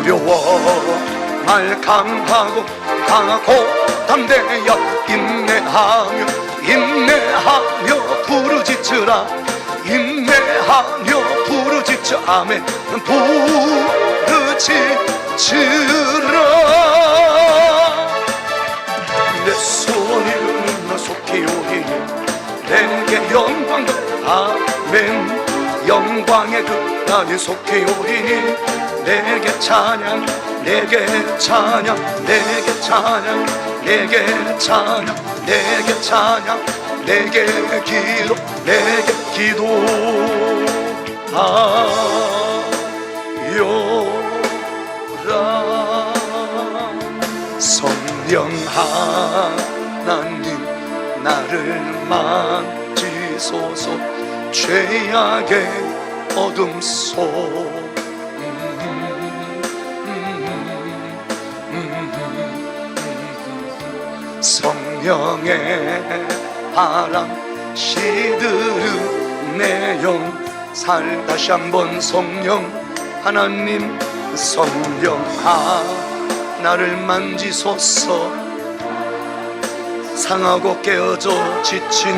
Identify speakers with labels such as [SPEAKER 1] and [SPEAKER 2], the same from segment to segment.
[SPEAKER 1] 두려워 말 강하고 담대하여 인내하며 부르짖으라. 인내하며 부르짖으라. 아멘. 부르짖으라. 내 소원을 나 속히 오리니 내게 영광. 아멘. 영광의 그날이 속히 오리니 내게 찬양, 내게 찬양, 내게 찬양, 내게 찬양, 내게 찬양, 내게 기도하여라. 성령 하나님 나를 만지소서. 죄악의 어둠 속 성령의 바람 시드는 내 영 살. 다시 한번 성령 하나님, 성령 나를 만지소서. 상하고 깨어져 지친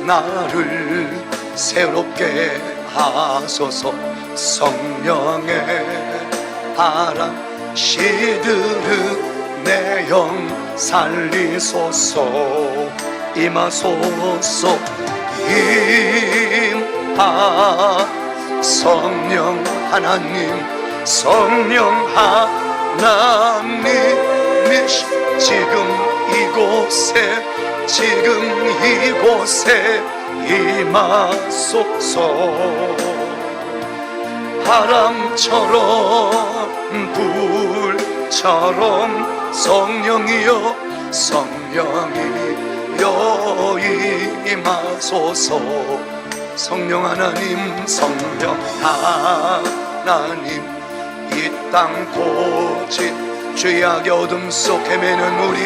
[SPEAKER 1] 나를 새롭게 하소서. 성령의 바람 시드르 내 영 살리소서. 임하소서. 성령 하나님, 성령 하나님 지금 이곳에 임하소서. 바람처럼 불처럼 성령이여 임하소서. 성령 하나님, 성령 하나님, 이 땅 고집 죄악의 어둠 속 헤매는 우리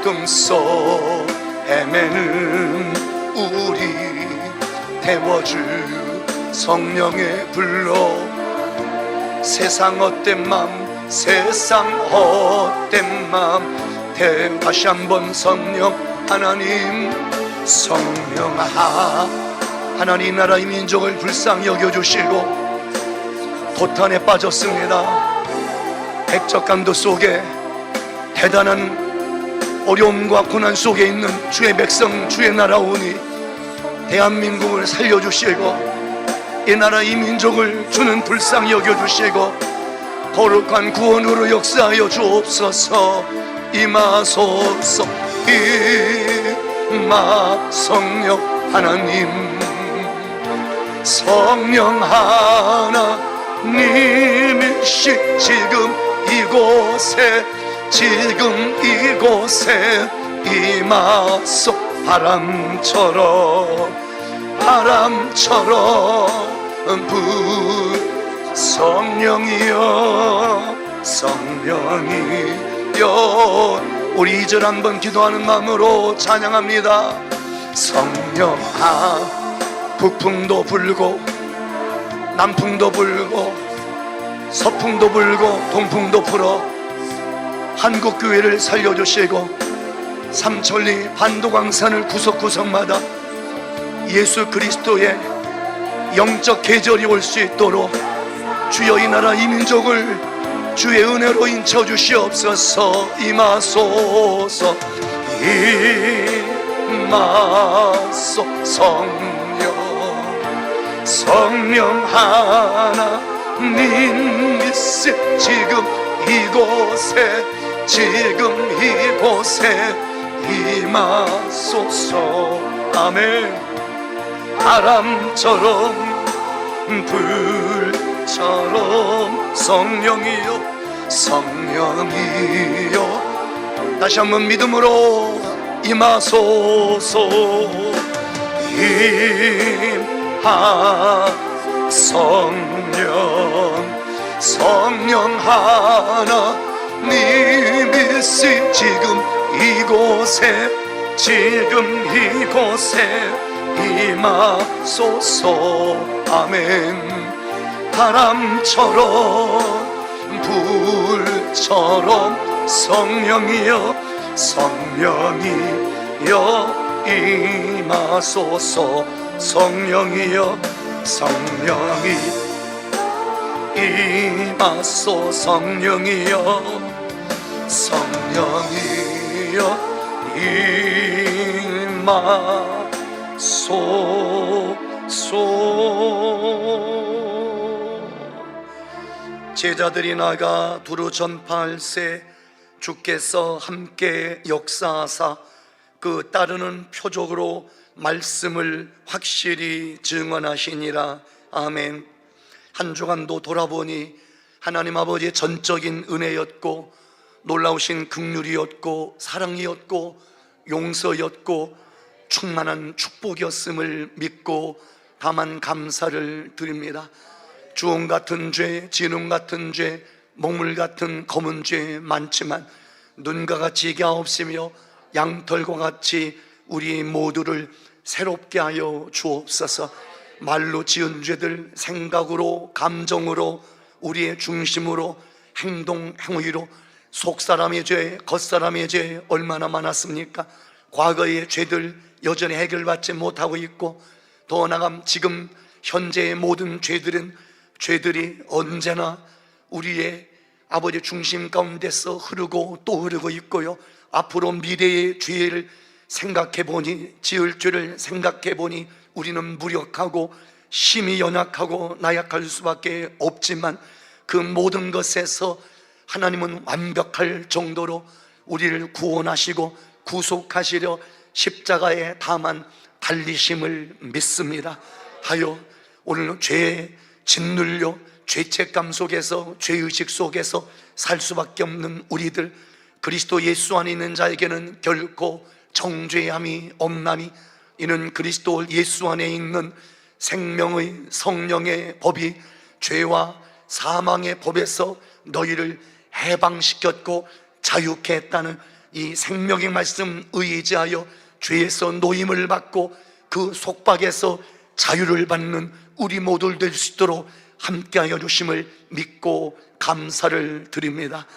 [SPEAKER 1] 꿈속 헤매는 우리 태워줄 성령의 불러. 세상 헛된 맘, 세상 헛된 맘 다시 한번 성령 하나님, 성령 하나님 나라의 민족을 불쌍히 여겨주시고 도탄에 빠졌습니다. 백적간도 속에 대단한 어려움과 고난 속에 있는 주의 백성, 주의 나라 오니 대한민국을 살려주시고 이 나라 이 민족을 주는 불쌍히 여겨주시고 거룩한 구원으로 역사하여 주옵소서. 임하소서. 성령 하나님, 성령 하나님이시 지금 이곳에 임하소. 바람처럼 성령이여 우리 2절 한번 기도하는 마음으로 찬양합니다. 성령 북풍도 불고 남풍도 불고 서풍도 불고 동풍도 불어 한국교회를 살려주시고 삼천리 반도광산을 구석구석마다 예수 그리스도의 영적 계절이 올 수 있도록 주여 이 나라 이 민족을 주의 은혜로 인쳐주시옵소서. 임하소서. 임하소. 성령 하나님이시 지금 이곳에 임하소서. 아멘. 바람처럼 불처럼 성령이여 다시 한번 믿음으로 임하소서. 성령 하나님이시 지금 이곳에 임하소서. 아멘. 바람처럼 불처럼 성령이여 성령이여 임하소서. 성령이여 성령이 임하소. 성령이여 성령이여 임하소서. 제자들이 나가 두루 전파할세 주께서 함께 역사하사 그 따르는 표적으로 말씀을 확실히 증언하시니라. 아멘. 한 주간도 돌아보니 하나님 아버지의 전적인 은혜였고 놀라우신 긍휼이었고 사랑이었고 용서였고 충만한 축복이었음을 믿고 다만 감사를 드립니다. 주홍 같은 죄, 진웅 같은 죄, 목물 같은 검은 죄 많지만 눈과 같이 갸없으며 양털과 같이 우리 모두를 새롭게 하여 주옵소서. 말로 지은 죄들 생각으로 감정으로 우리의 중심으로 행동 행위로 속사람의 죄 겉사람의 죄 얼마나 많았습니까? 과거의 죄들 여전히 해결받지 못하고 있고 더 나아가 지금 현재의 모든 죄들이 언제나 우리의 아버지 중심 가운데서 흐르고 또 흐르고 있고요. 앞으로 미래의 죄를 생각해 보니 지을 죄를 생각해 보니 우리는 무력하고 심히 연약하고 나약할 수밖에 없지만 그 모든 것에서 하나님은 완벽할 정도로 우리를 구원하시고 구속하시려 십자가에 다만 달리심을 믿습니다. 하여 오늘 죄에 짓눌려 죄책감 속에서 죄의식 속에서 살 수밖에 없는 우리들, 그리스도 예수 안에 있는 자에게는 결코 정죄함이 없나니 이는 그리스도 예수 안에 있는 생명의 성령의 법이 죄와 사망의 법에서 너희를 해방시켰고 자유케 했다는 이 생명의 말씀 의지하여 죄에서 노임을 받고 그 속박에서 자유를 받는 우리 모두 될 수 있도록 함께하여 주심을 믿고 감사를 드립니다.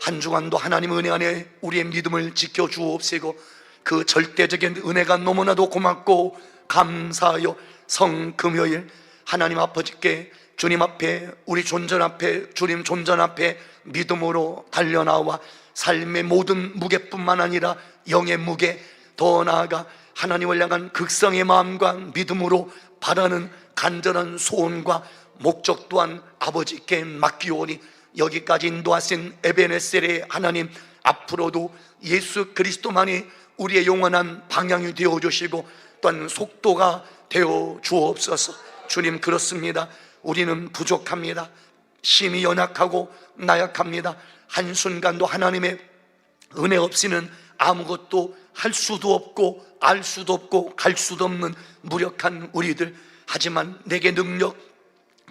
[SPEAKER 1] 한 주간도 하나님 은혜 안에 우리의 믿음을 지켜주옵시고 그 절대적인 은혜가 너무나도 고맙고 감사하여 성금요일 하나님 아버지께 주님 앞에 우리 존전 앞에 주님 존전 앞에 믿음으로 달려나와 삶의 모든 무게뿐만 아니라 영의 무게, 더 나아가 하나님을 향한 극성의 마음과 믿음으로 바라는 간절한 소원과 목적 또한 아버지께 맡기오니 여기까지 인도하신 에베네셀의 하나님, 앞으로도 예수 그리스도만이 우리의 영원한 방향이 되어 주시고 또한 속도가 되어 주옵소서. 주님, 그렇습니다. 우리는 부족합니다. 심히 연약하고 나약합니다. 한순간도 하나님의 은혜 없이는 아무것도 할 수도 없고 알 수도 없고 갈 수도 없는 무력한 우리들, 하지만 내게 능력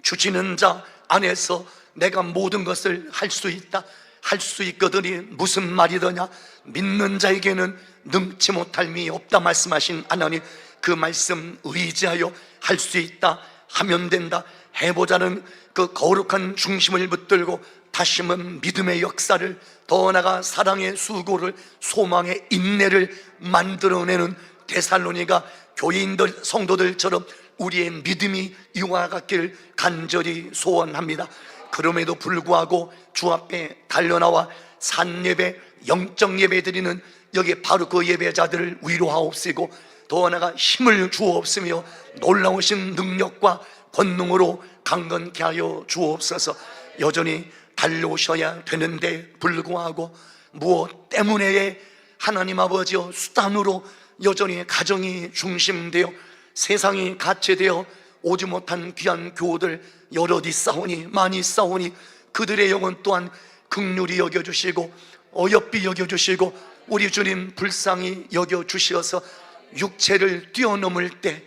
[SPEAKER 1] 주시는 자 안에서 내가 모든 것을 할 수 있다, 할 수 있거든이 무슨 말이더냐, 믿는 자에게는 능치 못할 미 없다 말씀하신 하나님, 그 말씀 의지하여 할 수 있다, 하면 된다, 해보자는 그 거룩한 중심을 붙들고 다시는 믿음의 역사를, 더 나아가 사랑의 수고를, 소망의 인내를 만들어내는 데살로니가 교인들 성도들처럼 우리의 믿음이 이와 같기를 간절히 소원합니다. 그럼에도 불구하고 주 앞에 달려나와 산예배, 영적 예배 드리는 여기 바로 그 예배자들을 위로하옵시고 더 나아가 힘을 주옵시며 놀라우신 능력과 권능으로 강건케 하여 주옵소서. 여전히 달려오셔야 되는데 불구하고 무엇 때문에 하나님 아버지여 수단으로 여전히 가정이 중심되어 세상이 가치되어 오지 못한 귀한 교우들 여럿 있사오니 많이 있사오니 그들의 영혼 또한 긍휼히 여겨주시고 어여삐 여겨주시고 우리 주님 불쌍히 여겨주시어서 육체를 뛰어넘을 때,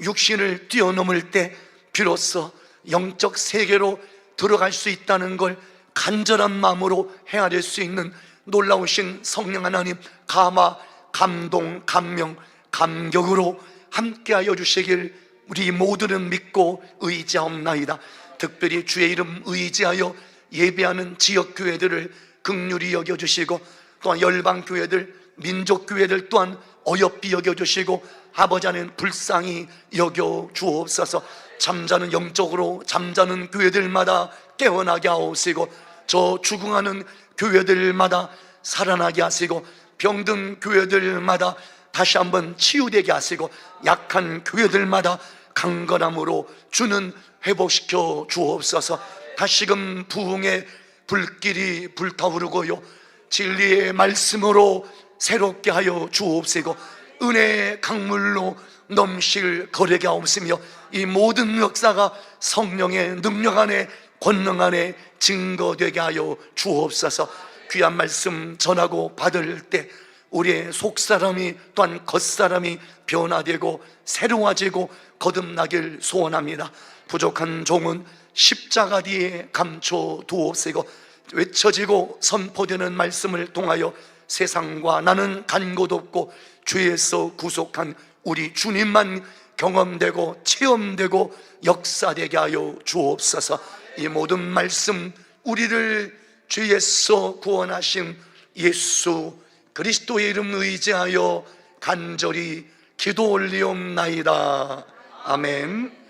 [SPEAKER 1] 육신을 뛰어넘을 때 비로소 영적 세계로 들어갈 수 있다는 걸 간절한 마음으로 헤아릴 수 있는 놀라우신 성령 하나님, 감화, 감동, 감명, 감격으로 함께하여 주시길 우리 모두는 믿고 의지하옵나이다. 특별히 주의 이름 의지하여 예배하는 지역교회들을 긍휼히 여겨주시고, 또한 열방교회들, 민족교회들 또한 어여삐 여겨주시고, 아버지 하나님 불쌍히 여겨주옵소서. 잠자는, 영적으로 잠자는 교회들마다 깨어나게 하옵시고, 저 죽응하는 교회들마다 살아나게 하시고, 병든 교회들마다 다시 한번 치유되게 하시고, 약한 교회들마다 강건함으로 주는 회복시켜 주옵소서. 다시금 부흥의 불길이 불타오르고요, 진리의 말씀으로 새롭게 하여 주옵시고, 은혜의 강물로 넘실 거리게 하옵시며, 이 모든 역사가 성령의 능력 안에, 권능 안에 증거되게 하여 주옵소서. 귀한 말씀 전하고 받을 때 우리의 속사람이 또한 겉사람이 변화되고 새로워지고 거듭나길 소원합니다. 부족한 종은 십자가 뒤에 감춰 두옵시고, 외쳐지고 선포되는 말씀을 통하여 세상과 나는 간 곳 없고 죄에서 구속한 우리 주님만 경험되고 체험되고 역사되게 하여 주옵소서. 이 모든 말씀, 우리를 죄에서 구원하신 예수 그리스도의 이름 의지하여 간절히 기도 올리옵나이다. 아멘.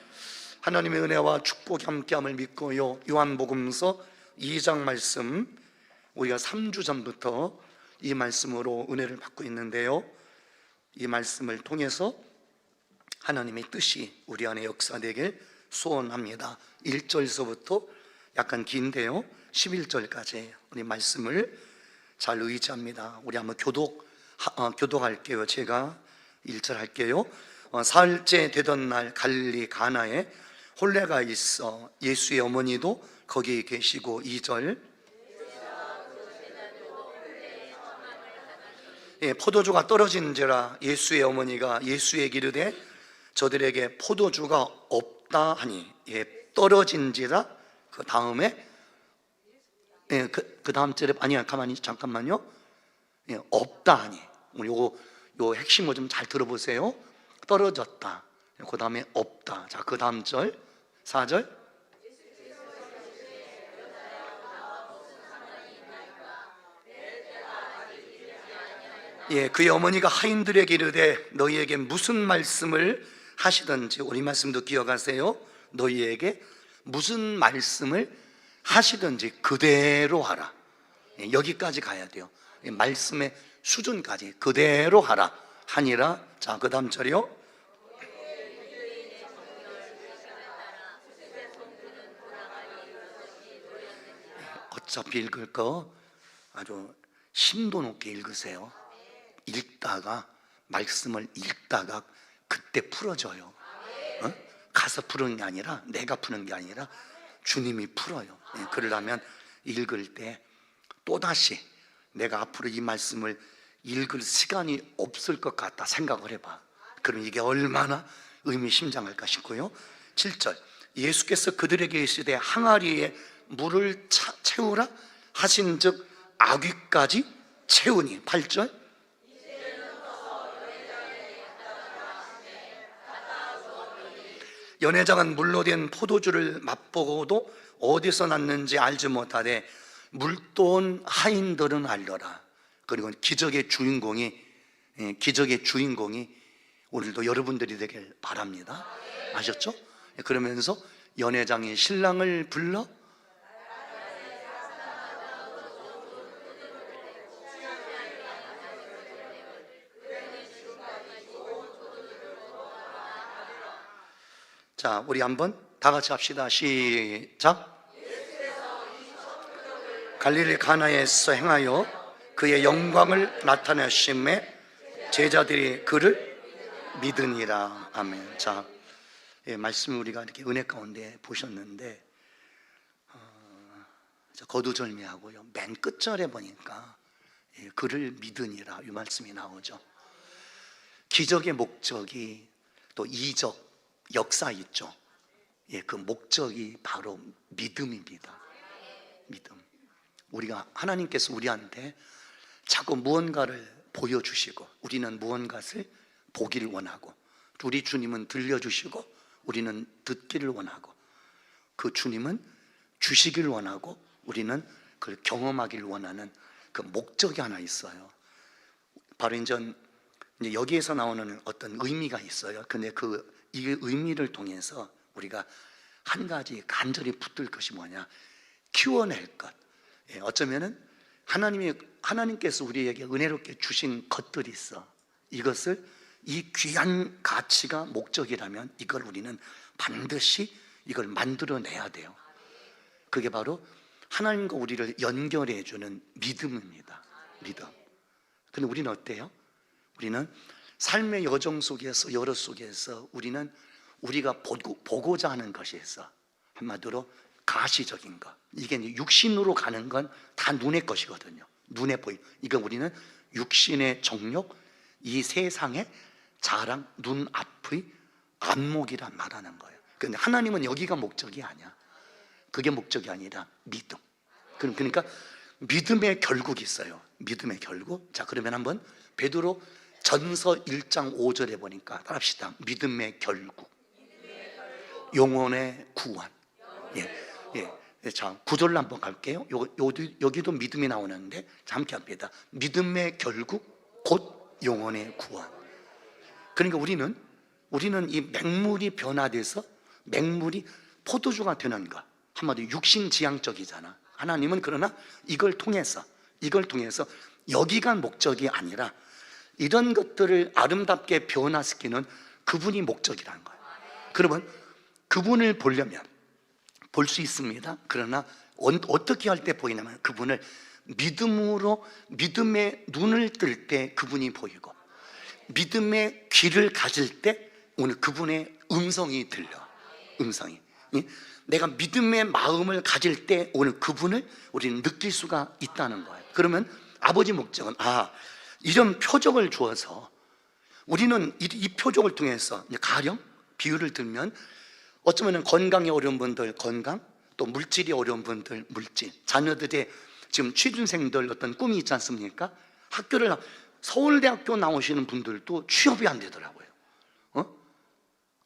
[SPEAKER 1] 하나님의 은혜와 축복이 함께함을 믿고요, 요한복음서 2장 말씀, 우리가 3주 전부터 이 말씀으로 은혜를 받고 있는데요, 이 말씀을 통해서 하나님의 뜻이 우리 안에 역사되길 소원합니다. 1절서부터 약간 긴데요, 11절까지 우리 말씀을 잘 의지합니다. 우리 한번 교독할게요. 제가 1절 할게요. 사흘째 되던 날 갈릴리 가나에 혼례가 있어 예수의 어머니도 거기 계시고, 2절, 포도주가 떨어진지라 예수의 어머니가 예수에게 이르되 저들에게 포도주가 없다 하니, 떨어진지라 그 다음에 그 다음 절에, 아니야, 가만히 잠깐만요. 없다 하니, 요 핵심을 좀 잘 들어보세요. 떨어졌다, 그 다음에 없다. 자, 그 다음 절 4절, 그의 어머니가 하인들에게 이르되 너희에게 무슨 말씀을 하시든지, 우리 말씀도 기억하세요. 너희에게 무슨 말씀을 하시든지 그대로 하라. 여기까지 가야 돼요. 말씀의 수준까지 그대로 하라 하니라. 자, 그 다음 절이요. 어차피 읽을 거 아주 심도 높게 읽으세요. 읽다가, 말씀을 읽다가 그때 풀어져요. 가서 푸는 게 아니라, 내가 푸는 게 아니라 주님이 풀어요. 그러려면 읽을 때 또다시 내가 앞으로 이 말씀을 읽을 시간이 없을 것 같다 생각을 해봐. 그럼 이게 얼마나 의미심장할까 싶고요. 7절, 예수께서 그들에게 이르시되 항아리에 물을 채우라 하신즉 아귀까지 채우니. 8절, 연회장은 물로 된 포도주를 맛보고도 어디서 났는지 알지 못하되 물도온 하인들은 알더라. 그리고 기적의 주인공이 오늘도 여러분들이 되길 바랍니다. 아셨죠? 그러면서 연회장이 신랑을 불러 자, 우리 한번 다 같이 합시다. 시작. 갈릴리 가나에서 행하여 그의 영광을 나타내심에 제자들이 그를 믿으니라. 아멘. 자, 말씀을 우리가 이렇게 은혜 가운데 보셨는데, 거두절미하고요, 맨 끝절에 보니까 그를 믿으니라 이 말씀이 나오죠. 기적의 목적이 또 이적 역사 있죠. 그 목적이 바로 믿음입니다. 믿음. 우리가, 하나님께서 우리한테 자꾸 무언가를 보여주시고 우리는 무언가를 보기를 원하고, 우리 주님은 들려주시고 우리는 듣기를 원하고, 그 주님은 주시기를 원하고, 우리는 그걸 경험하기를 원하는 그 목적이 하나 있어요. 바로 이제 여기에서 나오는 어떤 의미가 있어요. 근데 이 의미를 통해서 우리가 한 가지 간절히 붙들 것이 뭐냐, 키워낼 것. 어쩌면은 하나님께서 우리에게 은혜롭게 주신 것들이 있어. 이것을, 이 귀한 가치가 목적이라면 이걸 우리는 반드시 이걸 만들어내야 돼요. 그게 바로 하나님과 우리를 연결해 주는 믿음입니다. 믿음. 근데 우리는 어때요? 우리는 삶의 여정 속에서, 여러 속에서 우리는 우리가 보고자 하는 것이 있어. 한마디로 가시적인 것. 이게 육신으로 가는 건 다 눈의 것이거든요. 눈에 보이. 이거 우리는 육신의 정욕, 이 세상의 자랑, 눈 앞의 안목이란 말하는 거예요. 그런데 하나님은 여기가 목적이 아니야. 그게 목적이 아니라 믿음. 그러니까 믿음의 결국이 있어요. 믿음의 결국. 자, 그러면 한번 베드로 전서 1장 5절에 보니까 따라합시다. 믿음의 결국, 영혼의 구원. 자, 9절로 한번 갈게요. 여기도 믿음이 나오는데, 자, 함께 합니다. 믿음의 결국 곧 영혼의 구원. 그러니까 우리는 이 맹물이 변화돼서 맹물이 포도주가 되는 것, 한마디로 육신지향적이잖아. 하나님은 그러나 이걸 통해서 여기가 목적이 아니라 이런 것들을 아름답게 변화시키는 그분이 목적이라는 거예요. 그러면 그분을 보려면 볼 수 있습니다. 그러나 어떻게 할 때 보이냐면, 그분을 믿음으로, 믿음의 눈을 뜰 때 그분이 보이고, 믿음의 귀를 가질 때 오늘 그분의 음성이 들려. 음성이. 내가 믿음의 마음을 가질 때 오늘 그분을 우리는 느낄 수가 있다는 거예요. 그러면 아버지 목적은, 이런 표적을 주어서 우리는 이 표적을 통해서, 가령 비유를 들면, 어쩌면 건강이 어려운 분들 건강, 또 물질이 어려운 분들 물질, 자녀들의 지금 취준생들 어떤 꿈이 있지 않습니까? 서울대학교 나오시는 분들도 취업이 안 되더라고요.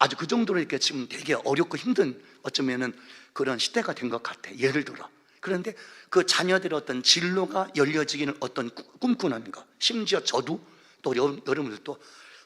[SPEAKER 1] 아주 그 정도로 이렇게 지금 되게 어렵고 힘든, 어쩌면은 그런 시대가 된 것 같아. 예를 들어. 그런데 그 자녀들의 어떤 진로가 열려지기는 어떤 꿈꾸는 것, 심지어 저도 또 여러분들도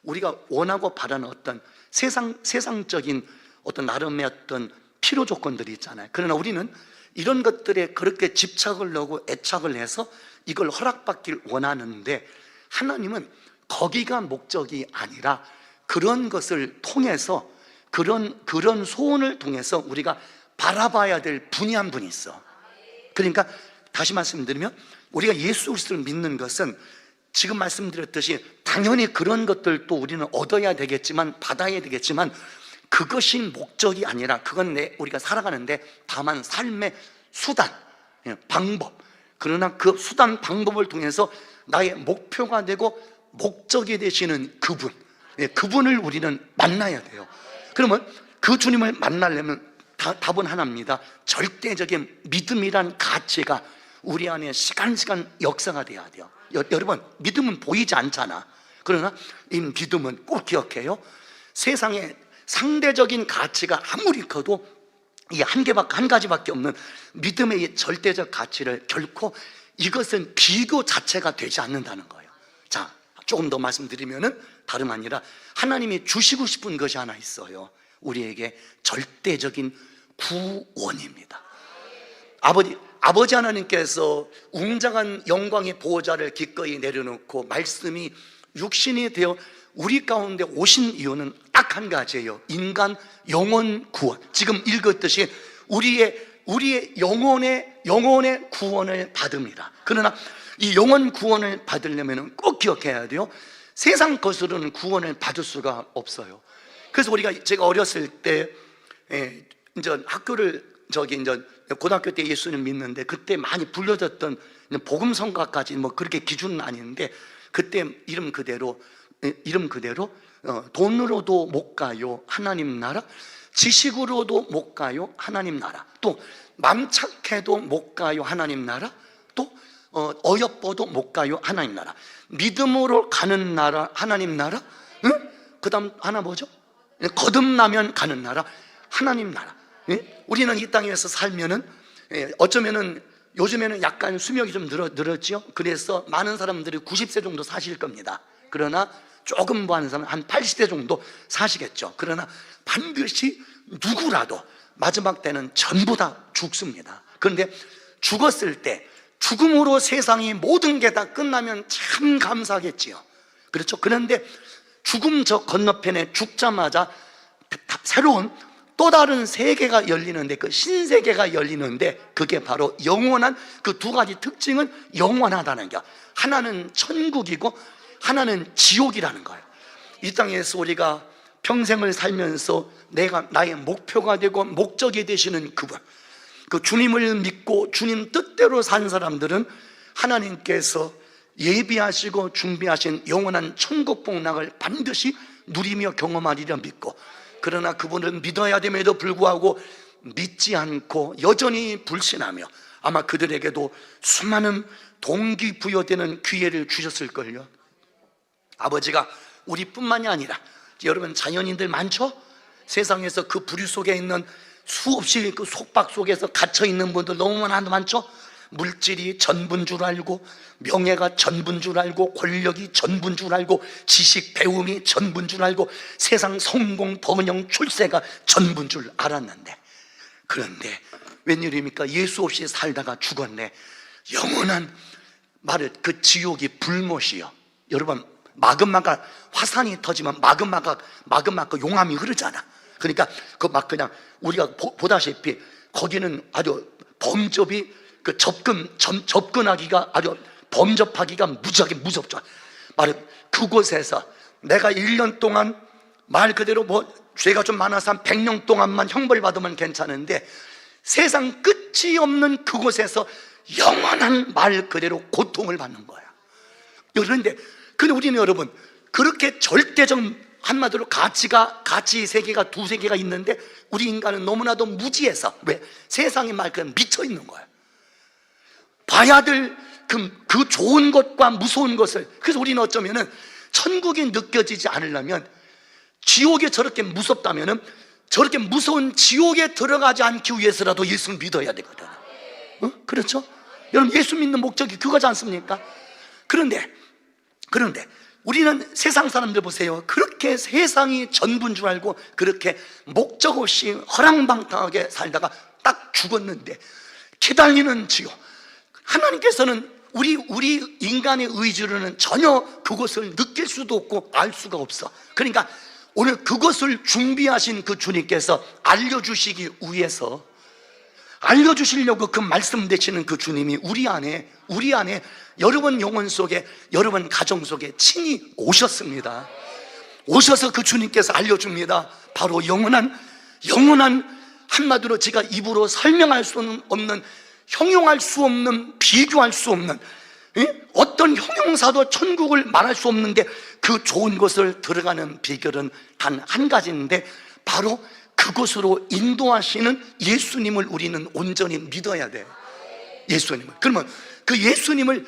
[SPEAKER 1] 우리가 원하고 바라는 어떤 세상적인 어떤 나름의 어떤 필요 조건들이 있잖아요. 그러나 우리는 이런 것들에 그렇게 집착을 하고 애착을 해서 이걸 허락받길 원하는데, 하나님은 거기가 목적이 아니라 그런 것을 통해서, 그런 소원을 통해서 우리가 바라봐야 될 분이 한 분이 있어. 그러니까 다시 말씀드리면, 우리가 예수 그리스도를 믿는 것은 지금 말씀드렸듯이 당연히 그런 것들도 우리는 얻어야 되겠지만, 받아야 되겠지만, 그것이 목적이 아니라, 그건 우리가 살아가는데 다만 삶의 수단, 방법. 그러나 그 수단, 방법을 통해서 나의 목표가 되고 목적이 되시는 그분을 우리는 만나야 돼요. 그러면 그 주님을 만나려면 답은 하나입니다. 절대적인 믿음이란 가치가 우리 안에 시간 역사가 돼야 돼요. 여러분, 믿음은 보이지 않잖아. 그러나 이 믿음은 꼭 기억해요. 세상에 상대적인 가치가 아무리 커도 이 한 가지밖에 없는 믿음의 이 절대적 가치를 결코, 이것은 비교 자체가 되지 않는다는 거예요. 자, 조금 더 말씀드리면은 다름 아니라 하나님이 주시고 싶은 것이 하나 있어요. 우리에게 절대적인 구원입니다. 아버지 하나님께서 웅장한 영광의 보호자를 기꺼이 내려놓고 말씀이 육신이 되어 우리 가운데 오신 이유는 딱 한 가지예요. 인간 영혼 구원. 지금 읽었듯이 우리의 영혼의 구원을 받습니다. 그러나 이 영혼 구원을 받으려면 꼭 기억해야 돼요. 세상 것으로는 구원을 받을 수가 없어요. 그래서 제가 어렸을 때 이제 고등학교 때 예수님 믿는데, 그때 많이 불려졌던 복음성가까지 그렇게 기준은 아닌데, 그때 이름 그대로 돈으로도 못 가요 하나님 나라, 지식으로도 못 가요 하나님 나라, 또 맘 착해도 못 가요 하나님 나라, 또 어여뻐도 못 가요 하나님 나라. 믿음으로 가는 나라 하나님 나라. 그 다음 하나 뭐죠? 거듭나면 가는 나라, 하나님 나라. 예? 우리는 이 땅에서 살면은 어쩌면은 요즘에는 약간 수명이 좀 늘었죠. 그래서 많은 사람들이 90세 정도 사실 겁니다. 그러나 조금 뭐 하는 사람은 한 80세 정도 사시겠죠. 그러나 반드시 누구라도 마지막 때는 전부 다 죽습니다. 그런데 죽었을 때 죽음으로 세상이 모든 게 다 끝나면 참 감사하겠지요. 그렇죠. 그런데 죽음 저 건너편에 죽자마자 새로운 또 다른 세계가 열리는데, 그 신세계가 열리는데, 그게 바로 영원한, 그 두 가지 특징은 영원하다는 게, 하나는 천국이고 하나는 지옥이라는 거예요. 이 땅에서 우리가 평생을 살면서 나의 목표가 되고 목적이 되시는 그분, 그 주님을 믿고 주님 뜻대로 산 사람들은 하나님께서 예비하시고 준비하신 영원한 천국 복락을 반드시 누리며 경험하리라 믿고, 그러나 그분을 믿어야 됨에도 불구하고 믿지 않고 여전히 불신하며 아마 그들에게도 수많은 동기부여되는 기회를 주셨을걸요. 아버지가 우리뿐만이 아니라 여러분 자연인들 많죠? 세상에서 그 부류 속에 있는 수없이 그 속박 속에서 갇혀 있는 분들 너무나 많죠? 물질이 전부인 줄 알고, 명예가 전부인 줄 알고, 권력이 전부인 줄 알고, 지식 배움이 전부인 줄 알고, 세상 성공 번영 출세가 전부인 줄 알았는데, 그런데 웬일입니까? 예수 없이 살다가 죽었네. 영원한 말을, 그 지옥이 불못이요. 여러분, 마그마가 화산이 터지면 마그마가 용암이 흐르잖아. 그러니까 그 막 그냥 우리가 보다시피 거기는 아주 범접이 그 접근하기가 아주 범접하기가 무지하게 무섭죠. 말해 그곳에서 내가 1년 동안 말 그대로 뭐 죄가 좀 많아서 한 100년 동안만 형벌 받으면 괜찮은데, 세상 끝이 없는 그곳에서 영원한 말 그대로 고통을 받는 거야. 그런데 근데 우리는 여러분 그렇게 절대적, 한마디로 가치 세계가 두 세계가 있는데, 우리 인간은 너무나도 무지해서, 왜? 세상의 말 그냥 미쳐 있는 거야. 봐야 될 그 좋은 것과 무서운 것을. 그래서 우리는 어쩌면은 천국이 느껴지지 않으려면, 지옥이 저렇게 무섭다면은 저렇게 무서운 지옥에 들어가지 않기 위해서라도 예수를 믿어야 되거든. 그렇죠? 여러분 예수 믿는 목적이 그거지 않습니까? 그런데 우리는 세상 사람들 보세요. 그렇게 세상이 전부인 줄 알고 그렇게 목적 없이 허랑방탕하게 살다가 딱 죽었는데 기다리는 지옥. 하나님께서는 우리 인간의 의지로는 전혀 그것을 느낄 수도 없고 알 수가 없어. 그러니까 오늘 그것을 준비하신 그 주님께서 알려주시기 위해서, 알려주시려고 그 말씀 되시는 그 주님이 우리 안에 여러분 영혼 속에, 여러분 가정 속에 친히 오셨습니다. 오셔서 그 주님께서 알려줍니다. 바로 영원한 한마디로 제가 입으로 설명할 수 없는, 형용할 수 없는, 비교할 수 없는, 어떤 형용사도 천국을 말할 수 없는데, 그 좋은 곳을 들어가는 비결은 단 한 가지인데, 바로 그곳으로 인도하시는 예수님을 우리는 온전히 믿어야 돼. 예수님을. 그러면 그 예수님을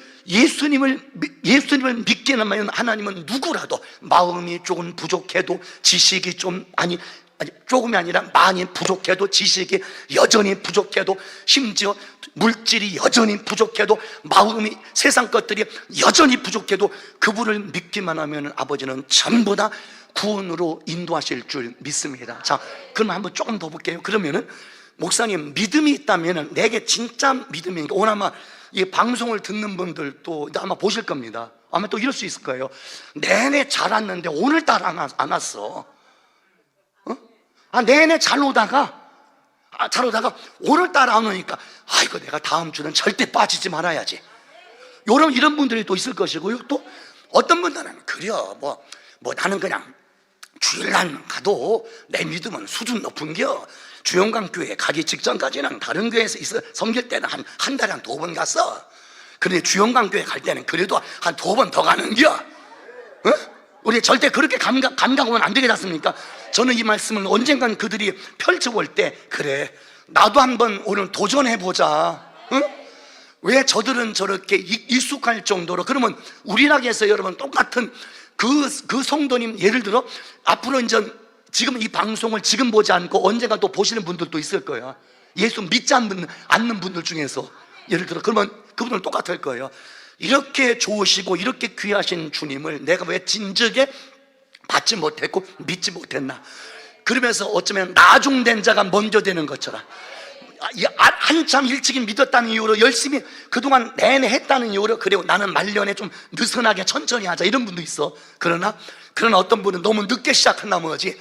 [SPEAKER 1] 믿게 되면 하나님은 누구라도 마음이 조금 부족해도, 지식이 조금이 아니라 많이 부족해도, 지식이 여전히 부족해도, 심지어 물질이 여전히 부족해도, 마음이, 세상 것들이 여전히 부족해도 그분을 믿기만 하면 아버지는 전부 다 구원으로 인도하실 줄 믿습니다. 자, 그럼 한번 조금 더 볼게요. 그러면은 목사님, 믿음이 있다면, 내게 진짜 믿음이니까, 오늘 아마 이 방송을 듣는 분들도 아마 보실 겁니다. 아마 또 이럴 수 있을 거예요. 내내 잘 왔는데 오늘따라 안 왔어. 내내 잘 오다가 오늘따라 안 오니까, 아이고 내가 다음 주는 절대 빠지지 말아야지. 이런 분들이 또 있을 것이고요. 또 어떤 분들은 그래요, 뭐 나는 그냥 주일날 가도 내 믿음은 수준 높은겨. 주영강교회 가기 직전까지는 다른 교회에서 섬길 때는 한 달에 한 2번 갔어. 그런데 주영강교회 갈 때는 그래도 한 2번 더 가는겨. 우리 절대 그렇게 감각하면 안 되지 않습니까? 저는 이 말씀을 언젠간 그들이 펼쳐볼 때, 그래 나도 한번 오늘 도전해보자. 왜 저들은 저렇게 익숙할 정도로. 그러면 우리나라에서 여러분 똑같은 그 성도님, 예를 들어 앞으로 이제 지금 이 방송을 지금 보지 않고 언젠가 또 보시는 분들도 있을 거예요. 예수 믿지 않는 분들 중에서 예를 들어 그러면 그분들은 똑같을 거예요. 이렇게 좋으시고 이렇게 귀하신 주님을 내가 왜 진즉에 받지 못했고 믿지 못했나. 그러면서 어쩌면 나중된 자가 먼저 되는 것처럼 한참 일찍이 믿었다는 이유로 열심히 그동안 내내 했다는 이유로 그리고 나는 말년에 좀 느슨하게 천천히 하자 이런 분도 있어. 그러나 어떤 분은 너무 늦게 시작한 나머지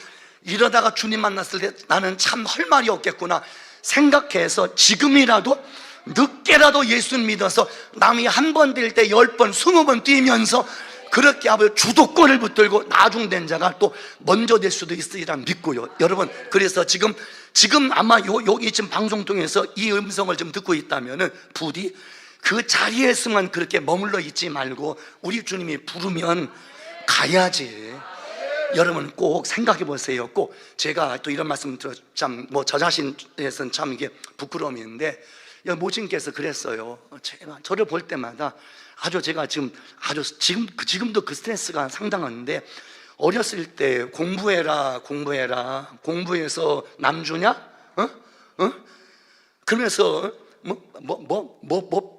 [SPEAKER 1] 이러다가 주님 만났을 때 나는 참 할 말이 없겠구나 생각해서 지금이라도 늦게라도 예수 믿어서 남이 한 번 뛸 때 10번 20번 뛰면서 그렇게 하면 주도권을 붙들고 나중된 자가 또 먼저 될 수도 있으리라 믿고요. 여러분, 그래서 지금 아마 여기 지금 방송 통해서 이 음성을 좀 듣고 있다면은 부디 그 자리에서만 그렇게 머물러 있지 말고 우리 주님이 부르면 가야지. 여러분 꼭 생각해 보세요. 꼭 제가 또 이런 말씀 들어 참 뭐 저 자신에서는 참 이게 부끄러움이 있는데 모친께서 그랬어요. 제가 저를 볼 때마다 제가 지금도 그 스트레스가 상당한데 어렸을 때 공부해라 공부해서 남주냐? 그러면서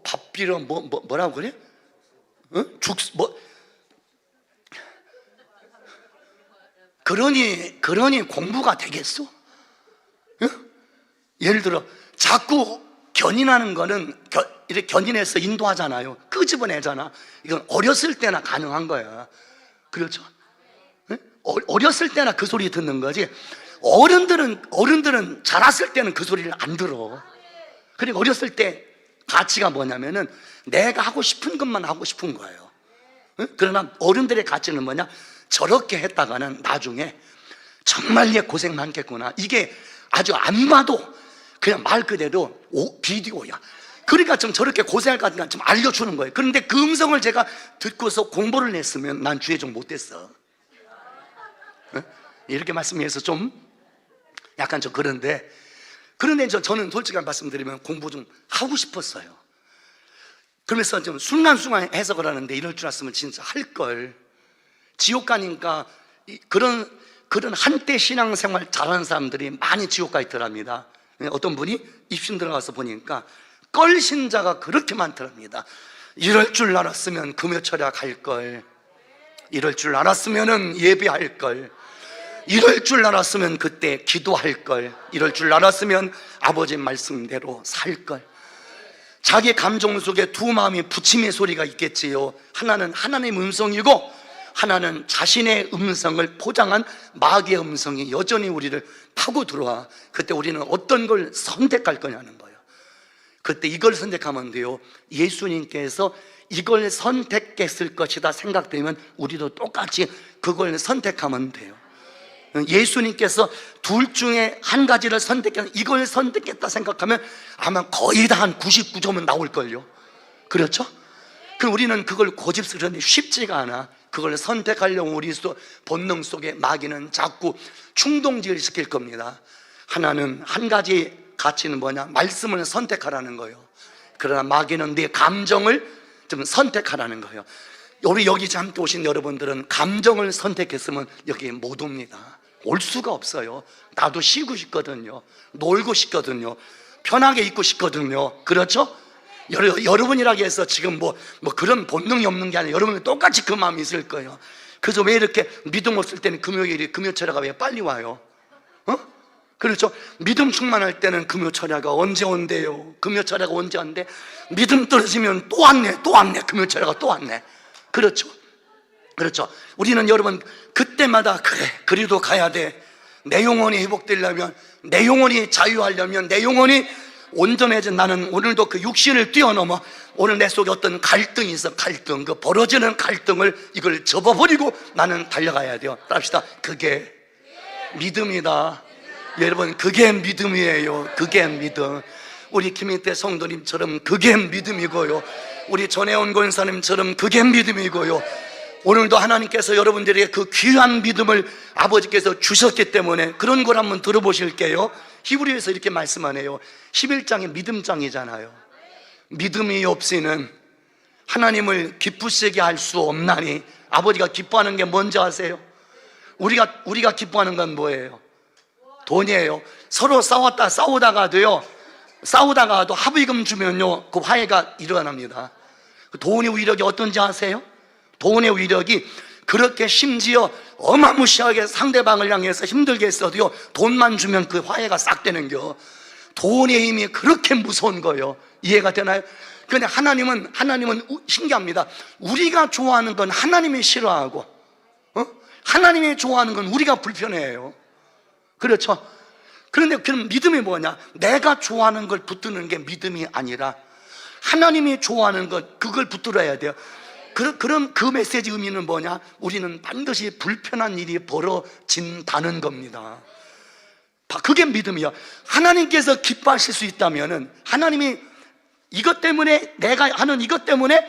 [SPEAKER 1] 밥 빌어 뭐라고 그래? 그러니 공부가 되겠어? 예를 들어 자꾸 견인하는 거는 이렇게 견인해서 인도하잖아요. 끄집어내잖아. 이건 어렸을 때나 가능한 거야. 그렇죠? 어렸을 때나 그 소리 듣는 거지. 어른들은 자랐을 때는 그 소리를 안 들어. 그리고 어렸을 때 가치가 뭐냐면은 내가 하고 싶은 것만 하고 싶은 거예요. 그러나 어른들의 가치는 뭐냐? 저렇게 했다가는 나중에 정말 얘 고생 많겠구나. 이게 아주 안 봐도 그냥 말 그대로 비디오야. 그러니까 좀 저렇게 고생할 것 같으니까 좀 알려주는 거예요. 그런데 그 음성을 제가 듣고서 공부를 했으면 난 주의 종 못 됐어. 이렇게 말씀해서 좀 약간 좀 그런데 저는 솔직히 말씀드리면 공부 좀 하고 싶었어요. 그러면서 좀 순간순간 해석을 하는데 이럴 줄 알았으면 진짜 할걸. 지옥 가니까 그런 한때 신앙생활 잘하는 사람들이 많이 지옥 가 있더랍니다. 어떤 분이 입신 들어가서 보니까 껄신자가 그렇게 많더랍니다. 이럴 줄 알았으면 금요철야 갈걸. 이럴 줄 알았으면 예배할걸. 이럴 줄 알았으면 그때 기도할걸. 이럴 줄 알았으면 아버지 말씀대로 살걸. 자기 감정 속에 두 마음이 부침의 소리가 있겠지요. 하나는 하나님의 음성이고 하나는 자신의 음성을 포장한 마귀의 음성이 여전히 우리를 타고 들어와. 그때 우리는 어떤 걸 선택할 거냐는 거예요. 그때 이걸 선택하면 돼요. 예수님께서 이걸 선택했을 것이다 생각되면 우리도 똑같이 그걸 선택하면 돼요. 예수님께서 둘 중에 한 가지를 이걸 선택했다 생각하면 아마 거의 다 한 99점은 나올걸요. 그렇죠? 그럼 우리는 그걸 고집스러운데 쉽지가 않아. 그걸 선택하려고 우리 본능 속에 마귀는 자꾸 충동질 시킬 겁니다. 하나는 한 가지 가치는 뭐냐? 말씀을 선택하라는 거예요. 그러나 마귀는 네 감정을 좀 선택하라는 거예요. 우리 여기 함께 오신 여러분들은 감정을 선택했으면 여기 못 옵니다. 올 수가 없어요. 나도 쉬고 싶거든요. 놀고 싶거든요. 편하게 있고 싶거든요. 그렇죠? 여러분이라고 해서 지금 뭐 그런 본능이 없는 게 아니라 여러분은 똑같이 그 마음이 있을 거예요. 그래서 왜 이렇게 믿음 없을 때는 금요철야가 왜 빨리 와요? 그렇죠? 믿음 충만할 때는 금요철야가 언제 온대요? 금요철야가 언제 온대? 믿음 떨어지면 또 왔네. 금요철야가 또 왔네. 그렇죠? 우리는 여러분 그때마다 그래도 가야 돼. 내 영혼이 회복되려면, 내 영혼이 자유하려면, 내 영혼이 온전해진 나는 오늘도 그 육신을 뛰어넘어 오늘 내 속에 어떤 갈등이 있어. 그 벌어지는 갈등을 이걸 접어버리고 나는 달려가야 돼요. 따라합시다. 그게 믿음이다. 여러분 그게 믿음이에요. 그게 믿음. 우리 김인태 성도님처럼 그게 믿음이고요. 우리 전혜원 권사님처럼 그게 믿음이고요. 오늘도 하나님께서 여러분들에게 그 귀한 믿음을 아버지께서 주셨기 때문에 그런 걸 한번 들어보실게요. 히브리에서 이렇게 말씀하네요. 11장이 믿음장이잖아요. 믿음이 없이는 하나님을 기쁘시게 할 수 없나니. 아버지가 기뻐하는 게 뭔지 아세요? 우리가 기뻐하는 건 뭐예요? 돈이에요. 서로 싸우다가도 합의금 주면요, 그 화해가 일어납니다. 돈의 위력이 어떤지 아세요? 돈의 위력이 그렇게 심지어 어마무시하게 상대방을 향해서 힘들게 했어도요, 돈만 주면 그 화해가 싹 되는겨. 돈의 힘이 그렇게 무서운 거예요. 이해가 되나요? 그런데 하나님은 신기합니다. 우리가 좋아하는 건 하나님이 싫어하고, 하나님이 좋아하는 건 우리가 불편해해요. 그렇죠? 그런데 그럼 믿음이 뭐냐? 내가 좋아하는 걸 붙드는 게 믿음이 아니라 하나님이 좋아하는 것, 그걸 붙들어야 돼요. 그럼 그 메시지 의미는 뭐냐? 우리는 반드시 불편한 일이 벌어진다는 겁니다. 그게 믿음이야. 하나님께서 기뻐하실 수 있다면은, 하나님이 이것 때문에, 내가 하는 이것 때문에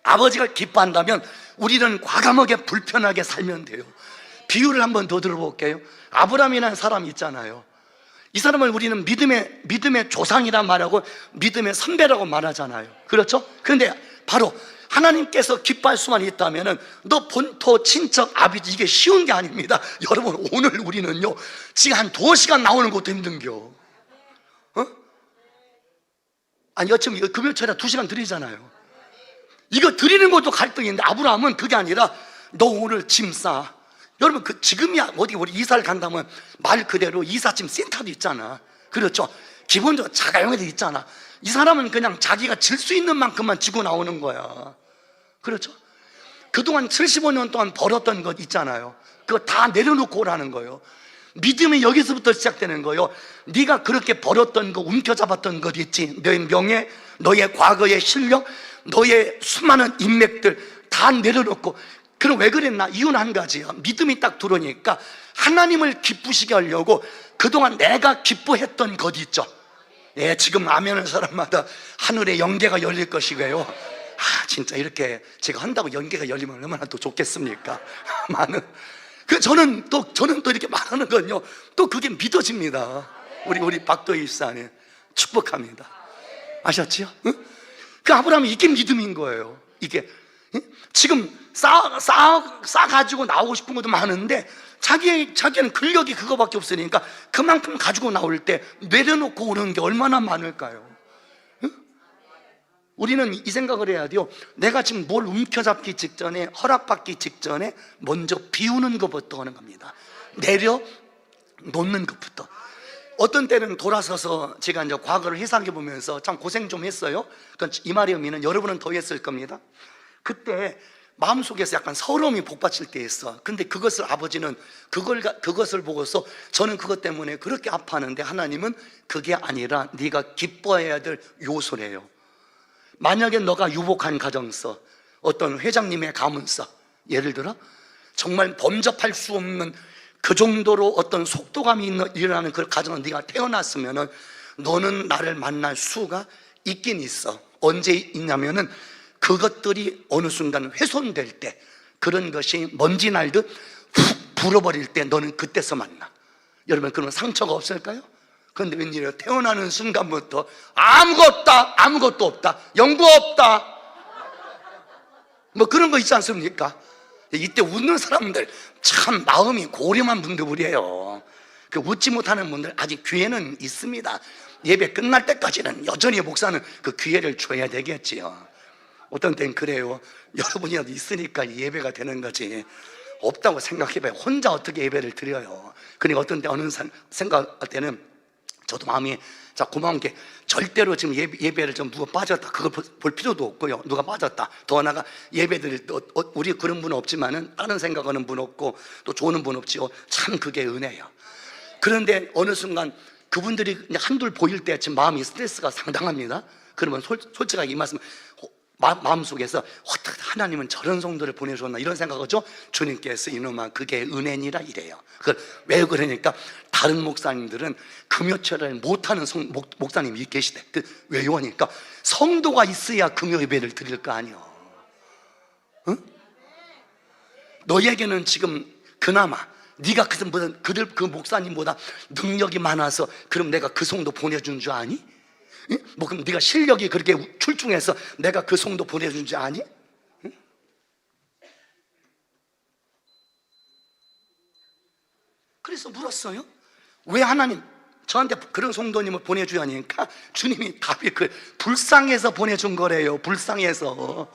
[SPEAKER 1] 아버지가 기뻐한다면 우리는 과감하게 불편하게 살면 돼요. 비유를 한번 더 들어볼게요. 아브라함이라는 사람이 있잖아요. 이 사람을 우리는 믿음의 조상이란 말하고 믿음의 선배라고 말하잖아요. 그렇죠? 그런데 바로 하나님께서 기뻐할 수만 있다면은 너 본토 친척 아비지, 이게 쉬운 게 아닙니다. 여러분, 오늘 우리는요 지금 한 2시간 나오는 것도 힘든겨. 아니, 지금 금요일에 2시간 드리잖아요. 이거 드리는 것도 갈등인데, 아브라함은 그게 아니라 너 오늘 짐 싸. 여러분, 지금이야 어디 우리 이사를 간다면 말 그대로 이삿짐 센터도 있잖아. 그렇죠? 기본적으로 자가용에도 있잖아. 이 사람은 그냥 자기가 질 수 있는 만큼만 지고 나오는 거야. 그렇죠? 그동안 75년 동안 벌었던 것 있잖아요. 그거 다 내려놓고 오라는 거예요. 믿음이 여기서부터 시작되는 거예요. 네가 그렇게 벌었던 거, 움켜잡았던 것 있지, 너의 명예, 너의 과거의 실력, 너의 수많은 인맥들 다 내려놓고. 그럼 왜 그랬나? 이유는 한 가지야. 믿음이 딱 들어오니까 하나님을 기쁘시게 하려고 그동안 내가 기뻐했던 것 있죠. 예, 지금 아멘하는 사람마다 하늘에 연계가 열릴 것이고요. 진짜 이렇게 제가 한다고 연계가 열리면 얼마나 또 좋겠습니까? 많은. 저는 또 이렇게 말하는 건요, 또 그게 믿어집니다. 우리 박도희 입사님 축복합니다. 아셨지요? 응? 그 아브라함이 이게 믿음인 거예요. 이게 지금 싸가지고 나오고 싶은 것도 많은데 자기는 근력이 그거밖에 없으니까 그만큼 가지고 나올 때 내려놓고 오는 게 얼마나 많을까요? 응? 우리는 이 생각을 해야 돼요. 내가 지금 뭘 움켜잡기 직전에, 허락받기 직전에 먼저 비우는 것부터 하는 겁니다. 내려놓는 것부터. 어떤 때는 돌아서서 제가 이제 과거를 회상해 보면서 참 고생 좀 했어요. 그러니까 이 말의 의미는 여러분은 더 했을 겁니다. 그때 마음속에서 약간 서러움이 복받칠 때 있어. 근데 그것을 아버지는 그것을 보고서 저는 그것 때문에 그렇게 아파하는데 하나님은 그게 아니라 네가 기뻐해야 될 요소래요. 만약에 너가 유복한 가정서, 어떤 회장님의 가문서, 예를 들어 정말 범접할 수 없는 그 정도로 어떤 속도감이 일어나는 그 가정은 네가 태어났으면은 너는 나를 만날 수가 있긴 있어. 언제 있냐면은 그것들이 어느 순간 훼손될 때, 그런 것이 먼지 날듯 훅 불어버릴 때 너는 그때서 만나. 여러분, 그런 상처가 없을까요? 그런데 웬일이에요? 태어나는 순간부터 아무것도 없다, 연구 없다, 뭐 그런 거 있지 않습니까? 이때 웃는 사람들 참 마음이 고렴한 분들이에요. 그 웃지 못하는 분들 아직 기회는 있습니다. 예배 끝날 때까지는 여전히 목사는 그 기회를 줘야 되겠지요. 어떤 때는 그래요. 여러분이라도 있으니까 예배가 되는 거지, 없다고 생각해봐요. 혼자 어떻게 예배를 드려요? 그러니까 어떤 때 어느 생각할 때는 저도 마음이 고마운 게, 절대로 지금 예배를 좀 누가 빠졌다 그걸 볼 필요도 없고요. 누가 빠졌다, 더 나아가 예배드릴 때 우리 그런 분 없지만은 다른 생각하는 분 없고 또 좋은 분 없지요. 참 그게 은혜예요. 그런데 어느 순간 그분들이 한둘 보일 때 지금 마음이 스트레스가 상당합니다. 그러면 솔직하게 이 말씀, 마음속에서 어떻게 하나님은 저런 성도를 보내줬나 이런 생각하죠. 주님께서 이놈아 그게 은혜니라 이래요. 왜 그러니까 다른 목사님들은 금요철을 못하는 목사님이 계시대. 왜요? 하니까 성도가 있어야 금요 예배를 드릴 거 아니요. 응? 너에게는 지금 그나마 네가 그 목사님보다 능력이 많아서 그럼 내가 그 성도 보내준 줄 아니? 응? 뭐 그럼 네가 실력이 그렇게 출중해서 내가 그 성도 보내준 줄 아니? 응? 그래서 물었어요. 왜 하나님 저한테 그런 성도님을 보내줘야 하니까 주님이 답이 불쌍해서 보내준 거래요. 불쌍해서.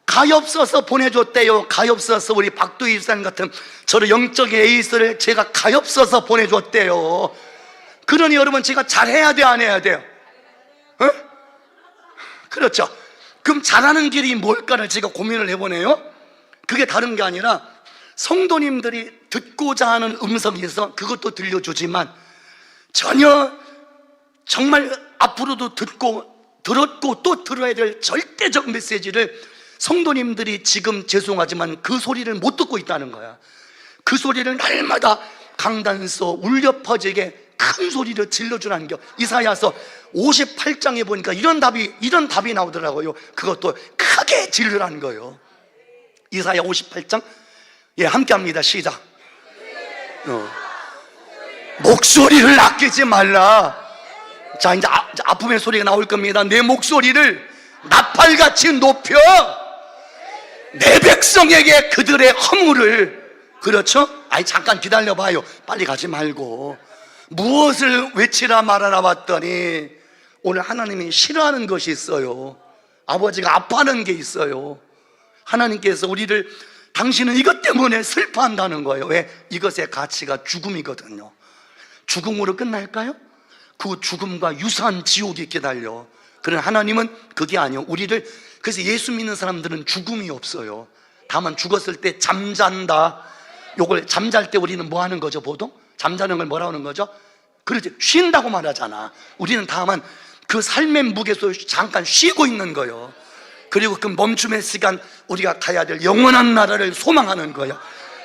[SPEAKER 1] 가엾어서 보내줬대요. 가엾어서. 우리 박두희 집사님 같은 저를 영적인 에이스를 제가 가엾어서 보내줬대요. 그러니 여러분, 제가 잘해야 돼, 안 해야 돼요? 그렇죠. 그럼 잘하는 길이 뭘까를 제가 고민을 해보네요. 그게 다른 게 아니라 성도님들이 듣고자 하는 음성이 있어 그것도 들려주지만, 전혀 정말 앞으로도 들었고 또 들어야 될 절대적 메시지를 성도님들이 지금 죄송하지만 그 소리를 못 듣고 있다는 거야. 그 소리를 날마다 강단서 울려 퍼지게 큰 소리를 질러주라는 게, 이사야서 58장에 보니까 이런 답이 나오더라고요. 그것도 크게 질르라는 거예요. 이사야 58장, 예, 함께 합니다. 시작. 목소리를 아끼지 말라. 자, 이제 아픔의 소리가 나올 겁니다. 내 목소리를 나팔같이 높여 내 백성에게 그들의 허물을. 그렇죠? 아니, 잠깐 기다려봐요. 빨리 가지 말고. 무엇을 외치라 말하라 봤더니 오늘 하나님이 싫어하는 것이 있어요. 아버지가 아파하는 게 있어요. 하나님께서 우리를, 당신은 이것 때문에 슬퍼한다는 거예요. 왜? 이것의 가치가 죽음이거든요. 죽음으로 끝날까요? 그 죽음과 유사한 지옥이 기다려. 그러나 하나님은 그게 아니에요. 우리를, 그래서 예수 믿는 사람들은 죽음이 없어요. 다만 죽었을 때 잠잔다. 요걸 잠잘 때 우리는 뭐 하는 거죠? 보통 잠자는 걸 뭐라 하는 거죠? 그렇지, 쉰다고 말하잖아. 우리는 다만 그 삶의 무게에서 잠깐 쉬고 있는 거예요. 그리고 그 멈춤의 시간, 우리가 가야 될 영원한 나라를 소망하는 거예요.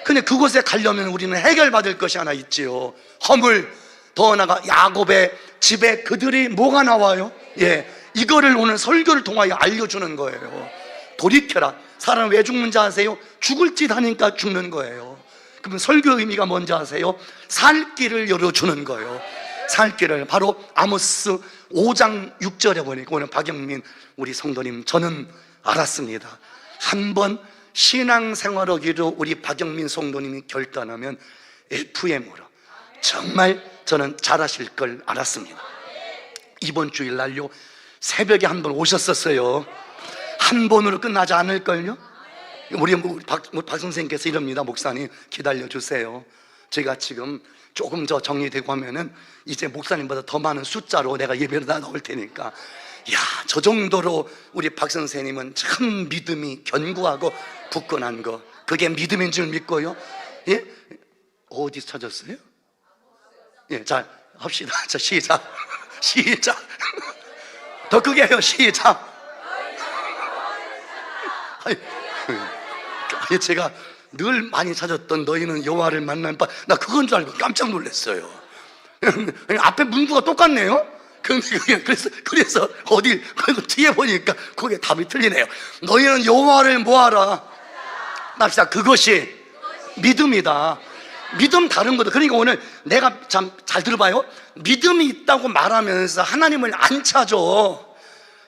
[SPEAKER 1] 근데 그곳에 가려면 우리는 해결받을 것이 하나 있지요. 허물, 더 나아가 야곱의 집에 그들이 뭐가 나와요? 예, 이거를 오늘 설교를 통하여 알려주는 거예요. 돌이켜라. 사람 왜 죽는지 아세요? 죽을 짓 하니까 죽는 거예요. 그럼 설교 의미가 뭔지 아세요? 살 길을 열어주는 거예요. 살 길을. 바로 아모스 5장 6절에 보니까 오늘 박영민 우리 성도님, 저는 알았습니다. 한번 신앙생활하기로 우리 박영민 성도님이 결단하면 FM으로 정말 저는 잘하실 걸 알았습니다. 이번 주일날요, 새벽에 한 번 오셨었어요. 한 번으로 끝나지 않을걸요? 우리 박 선생님께서 이럽니다. 목사님 기다려주세요. 제가 지금 조금 더 정리되고 하면은 이제 목사님보다 더 많은 숫자로 내가 예배를 다 넣을 테니까. 야, 저 정도로 우리 박 선생님은 참 믿음이 견고하고 굳건한 거, 그게 믿음인 줄 믿고요. 예? 어디 찾았어요? 예, 자, 합시다. 자, 시작. 시작. 더 크게 해요. 시작. 아니, 제가 늘 많이 찾았던 너희는 여호와를 만난 바, 나 그건 줄 알고 깜짝 놀랐어요. 앞에 문구가 똑같네요. 그래서 어디 뒤에 보니까 거기에 답이 틀리네요. 너희는 여호와를 뭐하라? 납시다. 그것이 믿음이다. 믿음 다른 거다. 그러니까 오늘 내가 참 잘 들어봐요. 믿음이 있다고 말하면서 하나님을 안 찾아.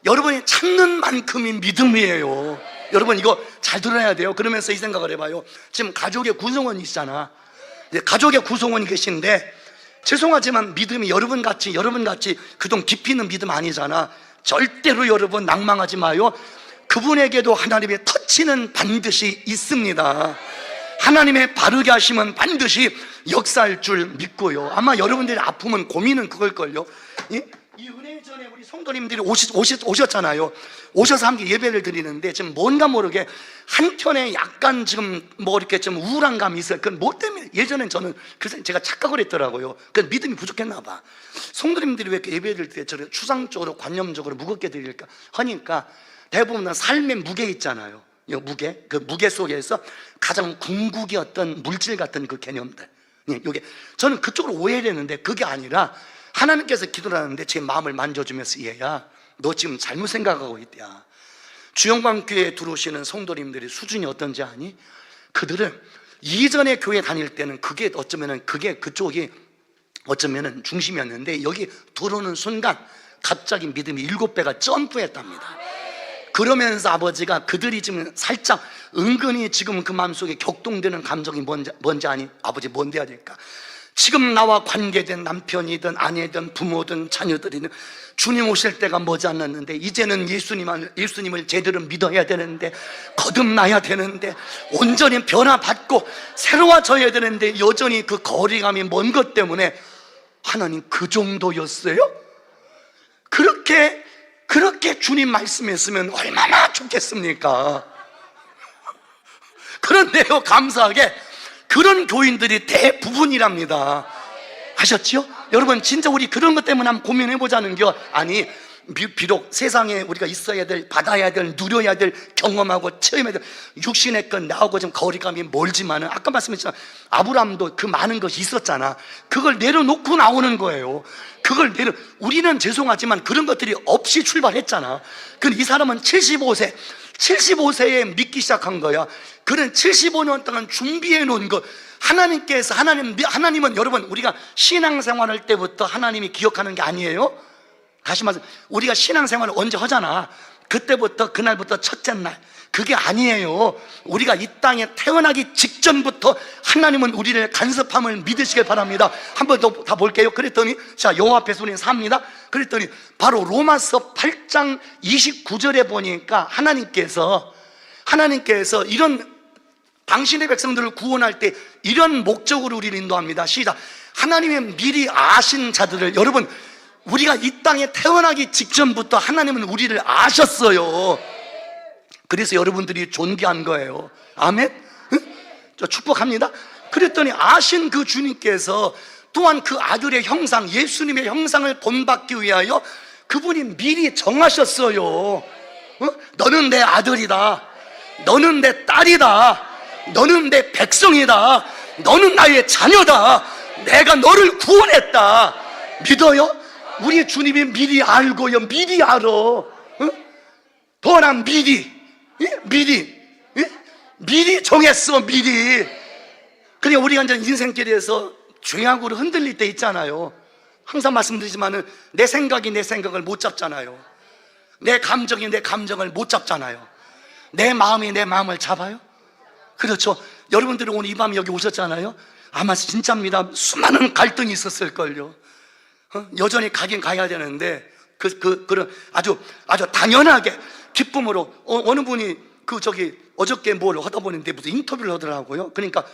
[SPEAKER 1] 여러분이 찾는 만큼이 믿음이에요. 여러분 이거 잘 들어야 돼요. 그러면서 이 생각을 해봐요. 지금 가족의 구성원이 있잖아. 가족의 구성원이 계신데, 죄송하지만 믿음이 여러분같이 그동 깊이 있는 믿음 아니잖아. 절대로 여러분 낭망하지 마요. 그분에게도 하나님의 터치는 반드시 있습니다. 하나님의 바르게 하시면 반드시 역사할 줄 믿고요. 아마 여러분들의 아픔은, 고민은 그걸걸요. 이 은혜 전에 우리 성도님들이 오셨잖아요. 오셔서 함께 예배를 드리는데 지금 뭔가 모르게 한켠에 약간 지금 뭐 이렇게 좀 우울한 감이 있어요. 그건 뭐 때문에? 예전엔 저는 그래서 제가 착각을 했더라고요. 그 믿음이 부족했나 봐. 성도님들이 왜 이렇게 예배 드릴 때 저렇게 추상적으로 관념적으로 무겁게 드릴까 하니까, 대부분 삶의 무게 있잖아요. 이 무게, 그 무게 속에서 가장 궁극이었던 물질 같은 그 개념들, 이게 저는 그쪽으로 오해를 했는데 그게 아니라 하나님께서 기도를 하는데 제 마음을 만져주면서, 얘야 너 지금 잘못 생각하고 있대야. 주영광교회에 들어오시는 성도님들이 수준이 어떤지 아니? 그들은 이전에 교회 다닐 때는 그게 어쩌면은 그쪽이 어쩌면은 중심이었는데, 여기 들어오는 순간 갑자기 믿음이 7배가 점프했답니다. 그러면서 아버지가 그들이 지금 살짝 은근히 지금 그 마음속에 격동되는 감정이 뭔지 아니? 아버지 뭔데 하니까 지금 나와 관계된 남편이든 아내든 부모든 자녀들이든 주님 오실 때가 머지않았는데 이제는 예수님을 제대로 믿어야 되는데 거듭나야 되는데 온전히 변화받고 새로워져야 되는데 여전히 그 거리감이 먼 것 때문에 하나님 그 정도였어요? 그렇게 주님 말씀했으면 얼마나 좋겠습니까? 그런데요, 감사하게 그런 교인들이 대부분이랍니다. 아셨죠? 여러분, 진짜 우리 그런 것 때문에 한번 고민해보자는 게, 아니 비록 세상에 우리가 있어야 될, 받아야 될, 누려야 될, 경험하고 체험해야 될 육신의 건 나하고 좀 거리감이 멀지만은 아까 말씀했지만 아브라함도 그 많은 것이 있었잖아. 그걸 내려놓고 나오는 거예요. 우리는 죄송하지만 그런 것들이 없이 출발했잖아. 근데 이 사람은 75세에 믿기 시작한 거야. 그는 75년 동안 준비해 놓은 것, 하나님은 여러분, 우리가 신앙생활할 때부터 하나님이 기억하는 게 아니에요. 다시 말해서 우리가 신앙생활을 언제 하잖아. 그날부터 첫째 날, 그게 아니에요. 우리가 이 땅에 태어나기 직전부터 하나님은 우리를 간섭함을 믿으시길 바랍니다. 한 번 더 다 볼게요. 그랬더니 자, 여호와 앞에서 우리는 삽니다. 그랬더니 바로 로마서 8장 29절에 보니까 하나님께서 이런 당신의 백성들을 구원할 때 이런 목적으로 우리를 인도합니다. 시작. 하나님의 미리 아신 자들을, 여러분, 우리가 이 땅에 태어나기 직전부터 하나님은 우리를 아셨어요. 그래서 여러분들이 존귀한 거예요. 아멘? 응? 저 축복합니다. 그랬더니 아신 그 주님께서 또한 그 아들의 형상, 예수님의 형상을 본받기 위하여 그분이 미리 정하셨어요. 너는 내 아들이다, 너는 내 딸이다, 너는 내 백성이다, 너는 나의 자녀다, 내가 너를 구원했다. 믿어요? 우리 주님이 미리 알고요, 미리 알아. 더난 미리 정했어, 미리. 그러니까 우리가 이제 인생길에서 죄악으로 흔들릴 때 있잖아요. 항상 말씀드리지만은 내 생각을 못 잡잖아요. 내 감정을 못 잡잖아요. 내 마음이 내 마음을 잡아요? 그렇죠. 여러분들은 오늘 이 밤에 여기 오셨잖아요. 아마 진짜입니다. 수많은 갈등이 있었을걸요. 여전히 가긴 가야 되는데 그런 아주 당연하게 기쁨으로 어느 분이 어저께 뭘 하다 보는데 무슨 인터뷰를 하더라고요. 그러니까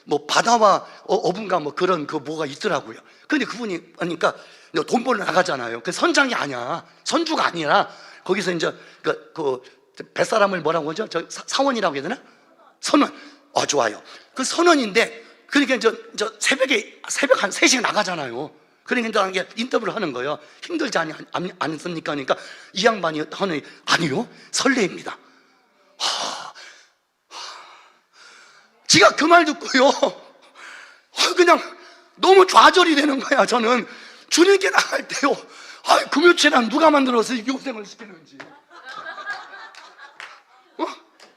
[SPEAKER 1] 뭐 바다와 어분가 뭐 그런 뭐가 있더라고요. 근데 그분이 그러니까 돈 벌러 나가잖아요. 그 선장이 아니야, 선주가 아니라 거기서 이제 그 뱃사람을 뭐라고 하죠? 사원이라고 해야 되나? 선원. 좋아요. 그 선원인데, 그러니까 새벽 한 3시에 나가잖아요. 그러니까 이제 인터뷰를 하는 거예요. 힘들지 않습니까? 그러니까 이 양반이 하는, 아니요, 설레입니다. 지가 그 말 듣고요, 그냥 너무 좌절이 되는 거야. 저는 주님께 나갈 때요, 금요일날 누가 만들어서 이 고생을 시키는지.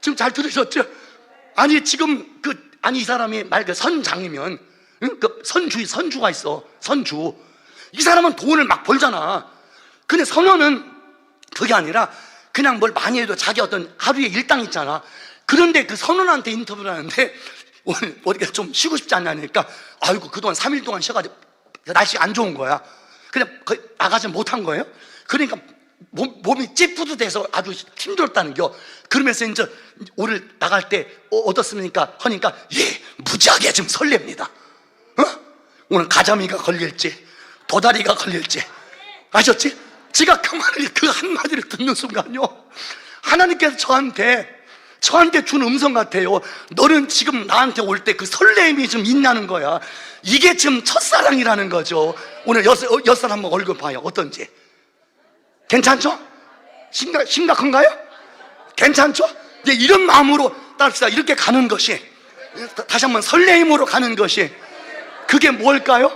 [SPEAKER 1] 지금 잘 들으셨죠? 아니 지금 이 사람이 선장이면, 선주가 있어. 선주. 이 사람은 돈을 막 벌잖아. 근데 선원은 그게 아니라 그냥 뭘 많이 해도 자기 어떤 하루의 일당 있잖아. 그런데 그 선원한테 인터뷰를 하는데 오늘 어디가 좀 쉬고 싶지 않냐니까, 아이고 그동안 3일 동안 쉬어가지고 날씨가 안 좋은 거야. 그냥 나가지 못한 거예요. 그러니까 몸이 찌뿌듯해서 아주 힘들었다는 겨. 그러면서 이제 오늘 나갈 때 어떻습니까? 하니까 무지하게 지금 설렙니다. 오늘 가자미가 걸릴지 도다리가 걸릴지. 아셨지? 제가 그 한마디를 듣는 순간요, 하나님께서 저한테 준 음성 같아요. 너는 지금 나한테 올 때 그 설렘이 좀 있냐는 거야. 이게 지금 첫사랑이라는 거죠. 오늘 여섯 한번 얼굴 봐요. 어떤지. 괜찮죠? 심각한가요? 괜찮죠? 이제 이런 마음으로 따릅시다. 이렇게 가는 것이, 다시 한번 설레임으로 가는 것이, 그게 뭘까요?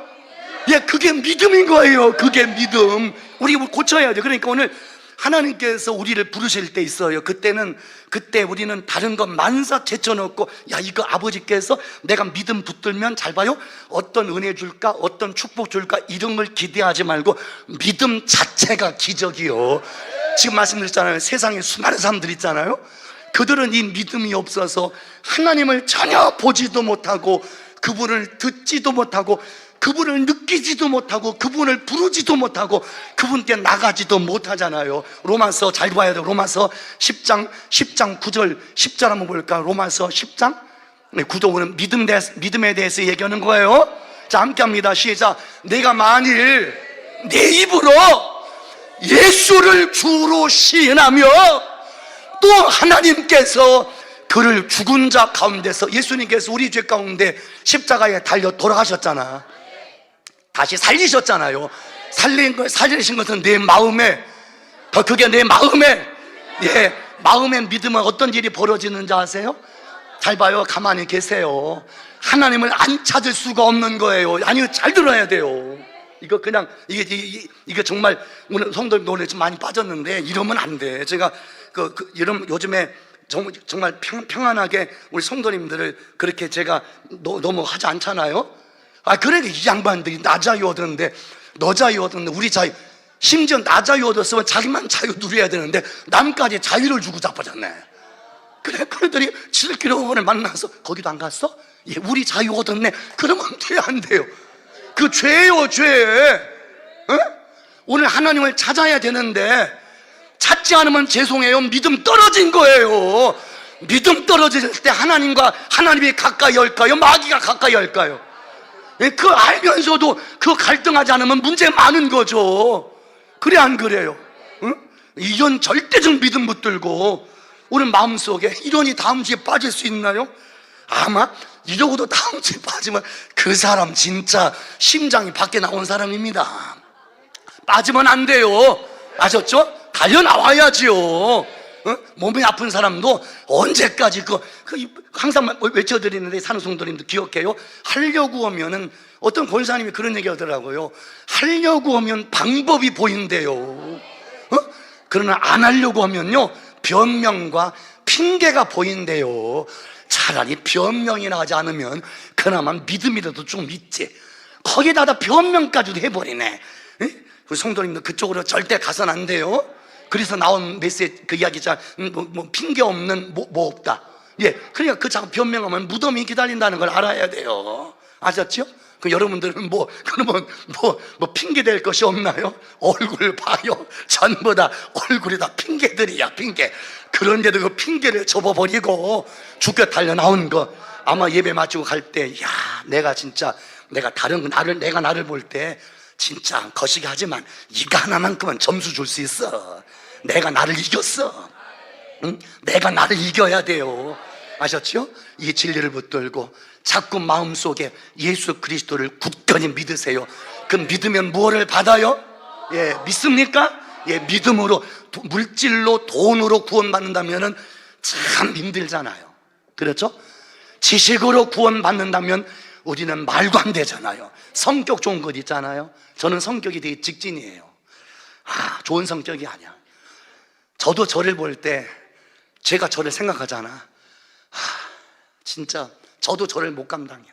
[SPEAKER 1] 그게 믿음인 거예요. 그게 믿음. 우리 고쳐야 돼. 그러니까 오늘 하나님께서 우리를 부르실 때 있어요. 그때 우리는 다른 것 만사 제쳐놓고, 이거 아버지께서 내가 믿음 붙들면, 잘 봐요, 어떤 은혜 줄까, 어떤 축복 줄까, 이런 걸 기대하지 말고 믿음 자체가 기적이요. 지금 말씀드렸잖아요. 세상에 수많은 사람들 있잖아요. 그들은 이 믿음이 없어서 하나님을 전혀 보지도 못하고 그분을 듣지도 못하고 그분을 느끼지도 못하고 그분을 부르지도 못하고 그분께 나가지도 못하잖아요. 로마서 잘 봐야 돼요. 로마서 10장 9절 10절 한번 볼까? 로마서 10장 9절은 믿음에 대해서 얘기하는 거예요. 자, 함께 합니다. 시작. 내가 만일 내 입으로 예수를 주로 시인하며 또 하나님께서 그를 죽은 자 가운데서, 예수님께서 우리 죄 가운데 십자가에 달려 돌아가셨잖아. 다시 살리셨잖아요. 살리신 것은 내 마음에, 더 크게 내 마음에, 마음의 믿음은 어떤 일이 벌어지는지 아세요? 잘 봐요. 가만히 계세요. 하나님을 안 찾을 수가 없는 거예요. 아니요, 잘 들어야 돼요. 이거 그냥 이게 정말 오늘 성도님 노래 좀 많이 빠졌는데 이러면 안 돼. 제가 이런 요즘에 정말 평안하게 우리 성도님들을 그렇게 제가 너무 하지 않잖아요. 그래, 이 양반들이 나 자유 얻었는데 너 자유 얻었는데 우리 자유, 심지어 나 자유 얻었으면 자기만 자유 누려야 되는데 남까지 자유를 주고 자빠졌네. 그래, 그들이 7km를 만나서 거기도 안 갔어? 예, 우리 자유 얻었네. 그러면 돼, 안 돼요? 그 죄예요, 죄. 어? 오늘 하나님을 찾아야 되는데 찾지 않으면 죄송해요. 믿음 떨어진 거예요. 믿음 떨어질 때 하나님이 가까이 할까요? 마귀가 가까이 할까요? 예, 그 알면서도 그 갈등하지 않으면 문제 많은 거죠. 그래, 안 그래요? 응? 이런 절대적 믿음 붙들고 오늘 마음속에 이론이 다음 주에 빠질 수 있나요? 아마 이러고도 다음 주에 빠지면 그 사람 진짜 심장이 밖에 나온 사람입니다. 빠지면 안 돼요. 아셨죠? 달려나와야지요. 몸이 아픈 사람도 언제까지 항상 외쳐드리는데 사는 성도님도 기억해요. 하려고 하면은 어떤 권사님이 그런 얘기 하더라고요. 하려고 하면 방법이 보인대요. 그러나 안 하려고 하면요, 변명과 핑계가 보인대요. 차라리 변명이나 하지 않으면 그나마 믿음이라도 좀 있지. 거기다가 변명까지도 해버리네. 우리 성도님들 그쪽으로 절대 가서는 안 돼요. 그래서 나온 메시지 그 이야기잖아. 핑계 없는 뭐 없다. 예, 그러니까 그 자꾸 변명하면 무덤이 기다린다는 걸 알아야 돼요. 아셨죠? 여러분들은 그러면 핑계 댈 것이 없나요? 얼굴 봐요. 전부 다 얼굴이 다 핑계들이야, 핑계. 그런데도 그 핑계를 접어버리고 죽게 달려 나온 거, 아마 예배 마치고 갈 때, 내가 나를 볼 때 진짜 거시기 하지만 이거 하나만큼은 점수 줄 수 있어. 내가 나를 이겼어. 응? 내가 나를 이겨야 돼요. 아셨죠? 이 진리를 붙들고 자꾸 마음속에 예수 그리스도를 굳건히 믿으세요. 그 믿으면 무엇을 받아요? 예, 믿습니까? 예, 믿음으로, 물질로, 돈으로 구원받는다면 참 힘들잖아요. 그렇죠? 지식으로 구원받는다면 우리는 말도 안 되잖아요. 성격 좋은 것 있잖아요. 저는 성격이 되게 직진이에요. 좋은 성격이 아니야. 저도 저를 볼 때 제가 저를 생각하잖아. 진짜 저도 저를 못 감당해요.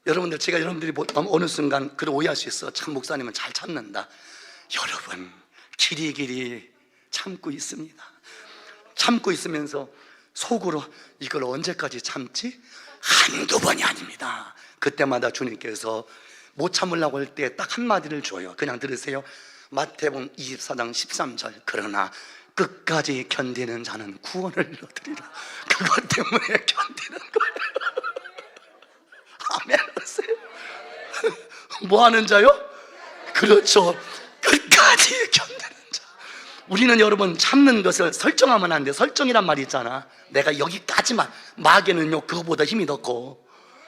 [SPEAKER 1] 여러분들, 제가 여러분들이 어느 순간 그걸 오해할 수 있어. 참, 목사님은 잘 참는다. 여러분, 길이 참고 있습니다. 참고 있으면서 속으로 이걸 언제까지 참지? 한두 번이 아닙니다. 그때마다 주님께서 못 참으려고 할 때 딱 한마디를 줘요. 그냥 들으세요. 마태복음 24장 13절. 그러나 끝까지 견디는 자는 구원을 얻으리라. 그것 때문에 견디는 거예요. 아멘 하세요. 뭐 하는 자요? 그렇죠. 끝까지 견디는 자. 우리는 여러분, 참는 것을 설정하면 안 돼. 설정이란 말이 있잖아. 내가 여기까지만. 마귀는요, 그거보다 힘이 더 커.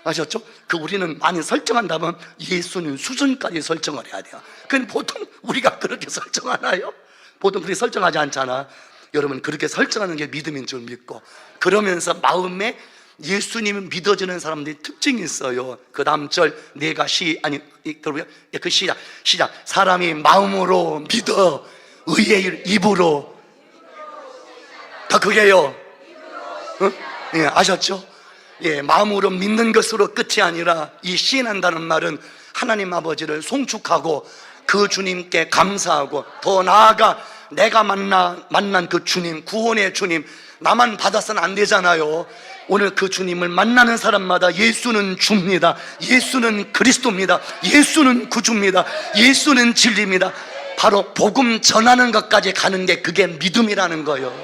[SPEAKER 1] 아셨죠? 우리는 많이 설정한다면 예수님 수준까지 설정을 해야 돼요. 근데 보통 우리가 그렇게 설정하나요? 보통 그렇게 설정하지 않잖아. 여러분, 그렇게 설정하는 게 믿음인 줄 믿고, 그러면서 마음에 예수님을 믿어지는 사람들이 특징이 있어요. 그 다음 절, 시작. 사람이 마음으로 믿어 의의 입으로, 더 크게요. 예, 아셨죠? 예, 마음으로 믿는 것으로 끝이 아니라, 이 시인한다는 말은 하나님 아버지를 송축하고 그 주님께 감사하고, 더 나아가 내가 만난 그 주님, 구원의 주님, 나만 받아서는 안 되잖아요. 오늘 그 주님을 만나는 사람마다 예수는 주입니다. 예수는 그리스도입니다. 예수는 구주입니다. 예수는 진리입니다. 바로 복음 전하는 것까지 가는 게 그게 믿음이라는 거예요.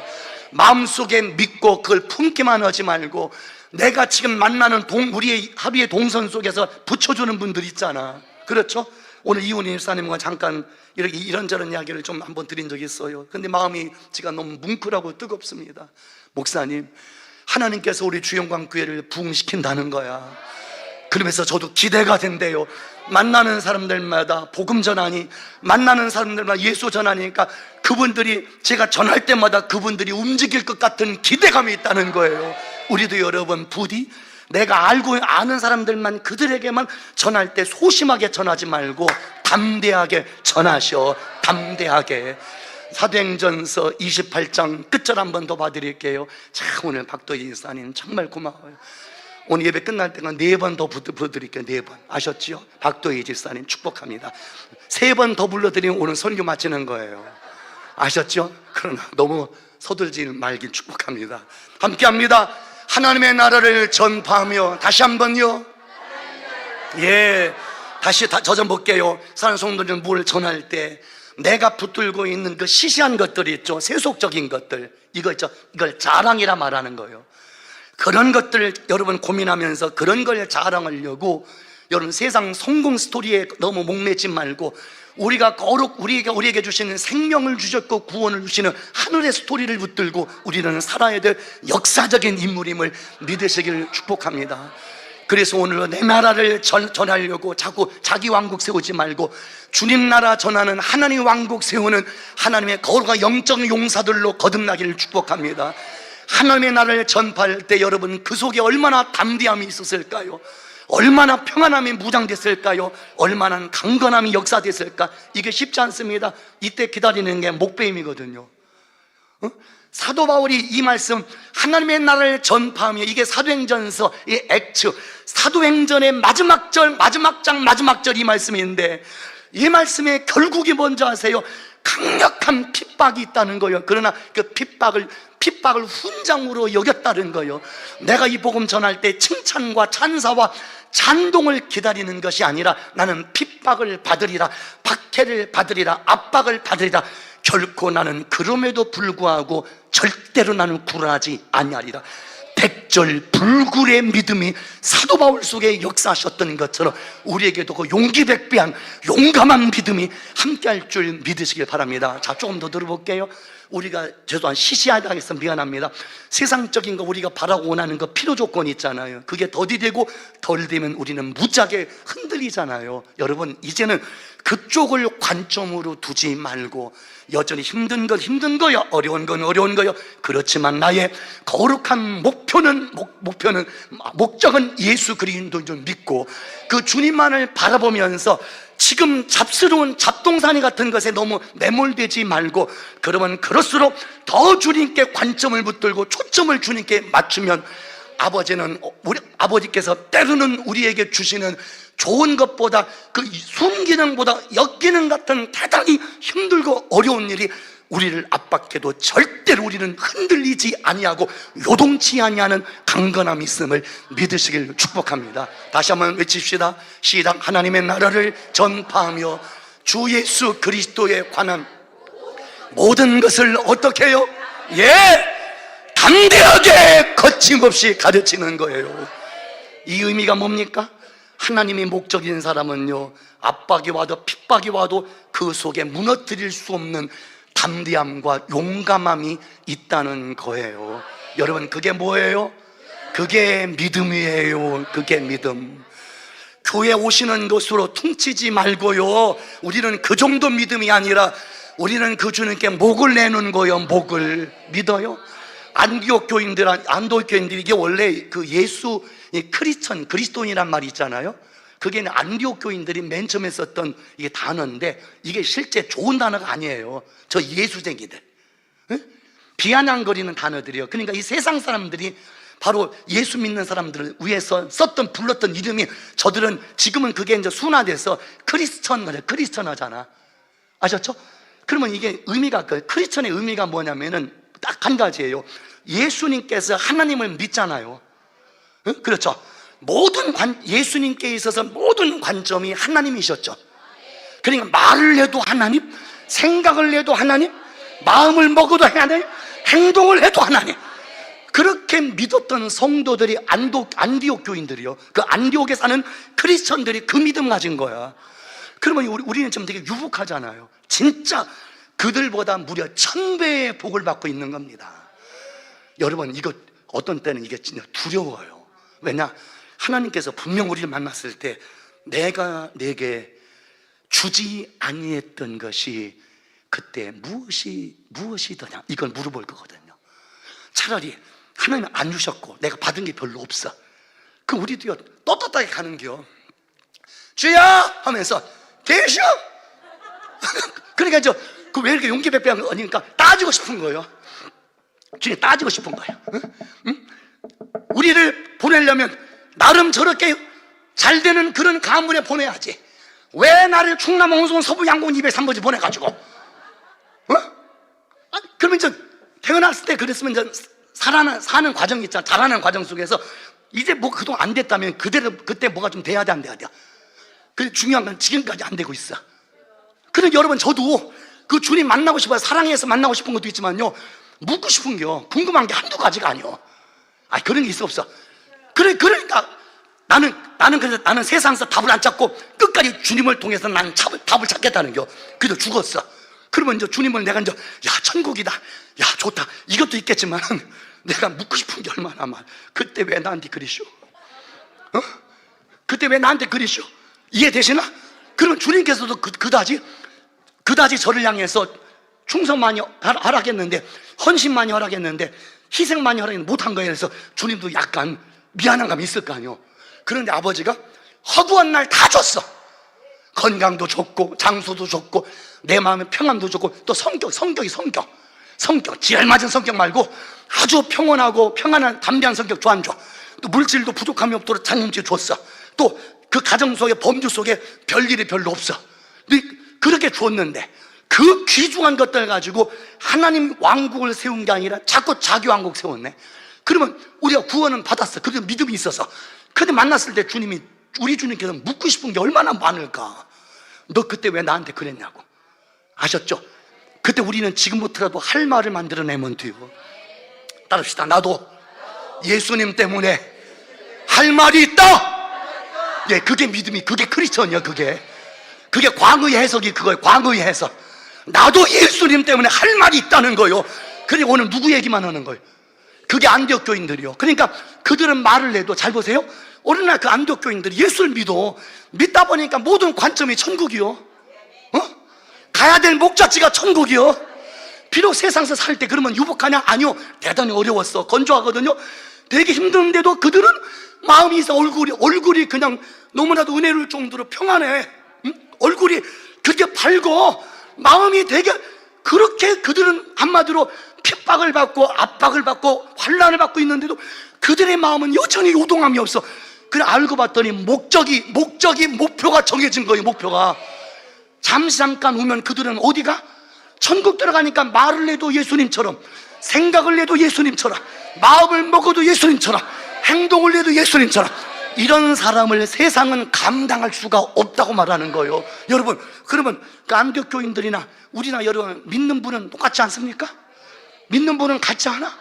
[SPEAKER 1] 마음속에 믿고 그걸 품기만 하지 말고, 내가 지금 만나는 우리의 합의의 동선 속에서 붙여주는 분들 있잖아. 그렇죠? 오늘 이훈희 집사님과 잠깐 이렇게 이런저런 이야기를 좀 한번 드린 적이 있어요. 근데 마음이 제가 너무 뭉클하고 뜨겁습니다. 목사님, 하나님께서 우리 주영광교회를 부흥시킨다는 거야. 그러면서 저도 기대가 된대요. 만나는 사람들마다 복음 전하니, 만나는 사람들마다 예수 전하니까 그분들이, 제가 전할 때마다 그분들이 움직일 것 같은 기대감이 있다는 거예요. 우리도 여러분 부디 내가 아는 사람들만, 그들에게만 전할 때 소심하게 전하지 말고 담대하게 전하셔. 담대하게. 사도행전서 28장 끝절 한 번 더 봐드릴게요. 자, 오늘 박도희 집사님 정말 고마워요. 오늘 예배 끝날 때가 4번 더 불러드릴게요. 4번. 아셨지요? 박도희 집사님 축복합니다. 3번 더 불러드리면 오늘 설교 마치는 거예요. 아셨죠? 그러나 너무 서둘지 말길 축복합니다. 함께합니다. 하나님의 나라를 전파하며, 다시 한번요. 예, 다시 저 좀 볼게요. 사는 성도들은 뭘 전할 때 내가 붙들고 있는 그 시시한 것들이 있죠. 세속적인 것들, 이거 있죠. 이걸 자랑이라 말하는 거예요. 그런 것들 여러분 고민하면서 그런 걸 자랑하려고 여러분 세상 성공 스토리에 너무 목매지 말고, 우리가 우리에게 주시는 생명을 주셨고 구원을 주시는 하늘의 스토리를 붙들고 우리는 살아야 될 역사적인 인물임을 믿으시길 축복합니다. 그래서 오늘 내 나라를 전하려고 자꾸 자기 왕국 세우지 말고 주님 나라 전하는 하나님 왕국 세우는 하나님의 거룩한 영적 용사들로 거듭나기를 축복합니다. 하나님의 나라를 전파할 때 여러분 그 속에 얼마나 담대함이 있었을까요? 얼마나 평안함이 무장됐을까요? 얼마나 강건함이 역사됐을까? 이게 쉽지 않습니다. 이때 기다리는 게 목배임이거든요. 사도 바울이 이 말씀, 하나님의 나라를 전파하며, 이게 사도행전서 이 액츠, 사도행전의 마지막 절, 마지막 장, 마지막 절 이 말씀인데, 이 말씀의 결국이 뭔지 아세요? 강력한 핍박이 있다는 거예요. 그러나 그 핍박을 훈장으로 여겼다는 거예요. 내가 이 복음 전할 때 칭찬과 찬사와 찬동을 기다리는 것이 아니라 나는 핍박을 받으리라, 박해를 받으리라, 압박을 받으리라. 결코 나는 그럼에도 불구하고 절대로 나는 굴하지 아니하리라. 백절불굴의 믿음이 사도 바울 속에 역사하셨던 것처럼 우리에게도 그 용기백배한 용감한 믿음이 함께할 줄 믿으시길 바랍니다. 자, 조금 더 들어볼게요. 우리가 죄송한 시시하다 해서 미안합니다. 세상적인 거 우리가 바라고 원하는 거 필요 조건이 있잖아요. 그게 더디되고 덜 되면 우리는 무지하게 흔들리잖아요. 여러분, 이제는 그쪽을 관점으로 두지 말고 여전히 힘든 건 힘든 거야, 어려운 건 어려운 거야. 그렇지만 나의 거룩한 목적은 예수 그리스도인 줄 믿고 그 주님만을 바라보면서 지금 잡스러운 잡동사니 같은 것에 너무 매몰되지 말고, 그러면 그럴수록 더 주님께 관점을 붙들고 초점을 주님께 맞추면 우리 아버지께서 때로는 우리에게 주시는 좋은 것보다 그 순기능보다 역기능 같은 대단히 힘들고 어려운 일이 우리를 압박해도 절대로 우리는 흔들리지 아니하고 요동치 아니하는 강건함이 있음을 믿으시길 축복합니다. 다시 한번 외칩시다. 시작. 하나님의 나라를 전파하며 주 예수 그리스도에 관한 모든 것을 어떻게 해요? 담대하게 거침없이 가르치는 거예요. 이 의미가 뭡니까? 하나님의 목적인 사람은요, 압박이 와도 핍박이 와도 그 속에 무너뜨릴 수 없는 담대함과 용감함이 있다는 거예요. 여러분, 그게 뭐예요? 그게 믿음이에요. 그게 믿음. 교회 오시는 것으로 퉁치지 말고요, 우리는 그 정도 믿음이 아니라 우리는 그 주님께 목을 내는 거예요. 목을 믿어요. 안디옥 교인들이 이게 원래 그 예수 그리스도인이란 말이 있잖아요. 그게 안디옥 교인들이 맨 처음에 썼던 이게 단어인데, 이게 실제 좋은 단어가 아니에요. 저 예수쟁이들, 비아냥거리는 단어들이요. 그러니까 이 세상 사람들이 바로 예수 믿는 사람들을 위해서 불렀던 이름이, 저들은 지금은 그게 이제 순화돼서 크리스천하잖아. 아셨죠? 그러면 이게 의미가, 크리스천의 의미가 뭐냐면은 딱 한 가지예요. 예수님께서 하나님을 믿잖아요. 응? 그렇죠. 예수님께 있어서 모든 관점이 하나님이셨죠. 그러니까 말을 해도 하나님, 생각을 해도 하나님, 마음을 먹어도 하나님, 행동을 해도 하나님. 그렇게 믿었던 성도들이 안디옥 교인들이요, 그 안디옥에 사는 크리스천들이 그 믿음 가진 거야. 그러면 우리는 좀 되게 유복하잖아요. 진짜 그들보다 무려 1000배의 복을 받고 있는 겁니다. 여러분, 이거 어떤 때는 이게 진짜 두려워요. 왜냐? 하나님께서 분명 우리를 만났을 때 내가 내게 주지 아니했던 것이 그때 무엇이더냐, 이걸 물어볼 거거든요. 차라리 하나님 안 주셨고 내가 받은 게 별로 없어. 그 우리도요, 떳떳하게 가는겨. 주야 하면서 계셔. 그러니까 그 왜 이렇게 용기 배배한 거니까 따지고 싶은 거예요. 주님 따지고 싶은 거예요. 응? 우리를 보내려면 나름 저렇게 잘 되는 그런 가문에 보내야지. 왜 나를 충남 홍성 서부 양곤 203번지 보내가지고? 그러면 태어났을 때 그랬으면 사는 과정이 있잖아. 자라는 과정 속에서 이제 뭐 그동안 안 됐다면 그때 뭐가 좀 돼야 돼, 안 돼야 돼? 그 중요한 건 지금까지 안 되고 있어. 그래서 여러분, 저도 그 주님 만나고 싶어요. 사랑해서 만나고 싶은 것도 있지만요, 묻고 싶은 게 궁금한 게 한두 가지가 아니요. 그런 게 있어 없어? 그러니까 나는 세상에서 답을 안 찾고 끝까지 주님을 통해서 나는 답을 찾겠다는 겨. 그래서 죽었어. 그러면 이제 주님을 내가 야, 천국이다, 야, 좋다, 이것도 있겠지만 내가 묻고 싶은 게 얼마나 많아. 그때 왜 나한테 그리쇼? 그때 왜 나한테 그리쇼? 이해되시나? 그러면 주님께서도 그다지 저를 향해서 충성 많이 하라겠는데, 헌신 많이 하라겠는데, 희생 많이 하라겠는데 못한 거에 대해서 주님도 약간 미안한 감이 있을 거 아니요. 그런데 아버지가 허구한 날 다 줬어. 건강도 좋고 장소도 좋고 내 마음의 평안도 좋고, 또 성격 지랄 맞은 성격 말고 아주 평온하고 평안한 담대한 성격 줘 안 줘? 또 물질도 부족함이 없도록 장님지 줬어. 또 그 가정 속에, 범주 속에 별일이 별로 없어. 그렇게 줬는데 그 귀중한 것들 가지고 하나님 왕국을 세운 게 아니라 자꾸 자기 왕국 세웠네. 그러면 우리가 구원은 받았어. 그래서 믿음이 있어서. 그런데 만났을 때 우리 주님께서 묻고 싶은 게 얼마나 많을까? 너 그때 왜 나한테 그랬냐고. 아셨죠? 그때 우리는 지금부터라도 할 말을 만들어내면 돼요. 따릅시다. 나도 예수님 때문에 할 말이 있다. 예, 그게 믿음이, 그게 크리스천이야. 그게 광의 해석이 그거예요. 광의 해석. 나도 예수님 때문에 할 말이 있다는 거예요. 그리고 오늘 누구 얘기만 하는 거예요? 그게 안디옥 교인들이요. 그러니까 그들은 말을 해도, 잘 보세요, 오늘날 그 안디옥 교인들이 예수를 믿다 보니까 모든 관점이 천국이요. 가야 될 목적지가 천국이요. 비록 세상에서 살 때 그러면 유복하냐? 아니요. 대단히 어려웠어. 건조하거든요. 되게 힘든데도 그들은 마음이 있어. 얼굴이 그냥 너무나도 은혜로울 정도로 평안해. 얼굴이 그렇게 밝고 마음이 되게, 그렇게 그들은 한마디로 핍박을 받고 압박을 받고 환난을 받고 있는데도 그들의 마음은 여전히 요동함이 없어. 그래 알고 봤더니 목표가 정해진 거예요. 목표가. 잠깐 오면 그들은 어디가? 천국 들어가니까 말을 해도 예수님처럼, 생각을 해도 예수님처럼, 마음을 먹어도 예수님처럼, 행동을 해도 예수님처럼. 이런 사람을 세상은 감당할 수가 없다고 말하는 거예요. 여러분, 그러면 그 안디옥 교인들이나 우리나 여러분 믿는 분은 똑같지 않습니까? 믿는 분은 같지 않아?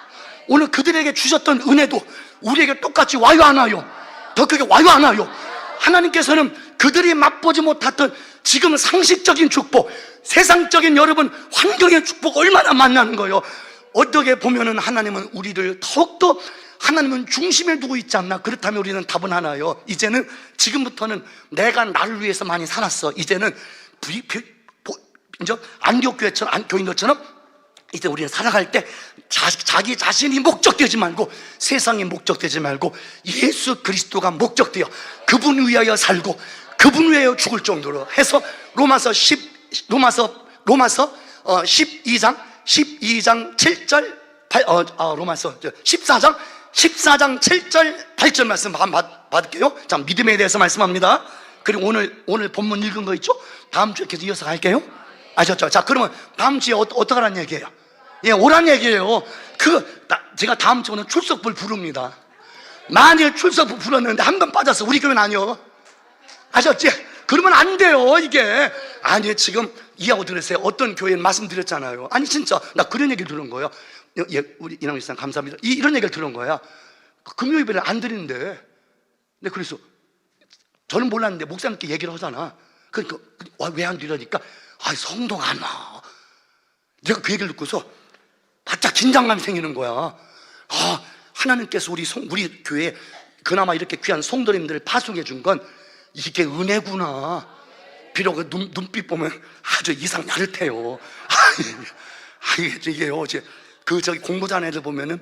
[SPEAKER 1] 오늘 그들에게 주셨던 은혜도 우리에게 똑같이 와요, 안 와요? 더 크게 와요, 안 와요? 하나님께서는 그들이 맛보지 못했던 지금 상식적인 축복, 세상적인 여러분 환경의 축복 얼마나 만나는 거예요. 어떻게 보면은 하나님은 우리를 더욱더, 하나님은 중심에 두고 있지 않나? 그렇다면 우리는 답은 하나요. 이제는, 지금부터는 내가 나를 위해서 많이 살았어. 이제는 안디옥 교인들처럼 이제 우리는 살아갈 때 자기 자신이 목적되지 말고, 세상이 목적되지 말고 예수 그리스도가 목적되어 그분 위하여 살고 그분 위하여 죽을 정도로 해서 로마서 12장 7절 8, 로마서 14장 7절 8절 말씀 받을게요. 자, 믿음에 대해서 말씀합니다. 그리고 오늘 본문 읽은 거 있죠? 다음 주에 계속 이어서 갈게요. 아셨죠? 자, 그러면 다음 주에 어떡하라는 얘기예요? 예, 오란 얘기예요. 제가 다음 주는 출석부를 부릅니다. 만일 출석부 불렀는데 한 번 빠졌어, 우리 교회는 아니요. 아셨지? 그러면 안 돼요, 이게. 아니, 지금 이해하고 들으세요. 어떤 교회는 말씀드렸잖아요. 아니, 진짜 나 그런 얘기를 들은 거예요. 예, 우리 이남희 씨님 감사합니다. 이런 얘기를 들은 거야. 금요 예배를 안 드리는데. 근데 그래서 저는 몰랐는데 목사님께 얘기를 하잖아. 그러니까 왜 안 드리니까 성도가 안 와. 내가 그 얘기를 듣고서 바짝 긴장감이 생기는 거야. 하나님께서 우리 교회에 그나마 이렇게 귀한 성도님들을 파송해 준 건 이게 은혜구나. 비록 그 눈빛 보면 아주 이상 야릇해요. 이게요, 저기 공부자는 애들 보면은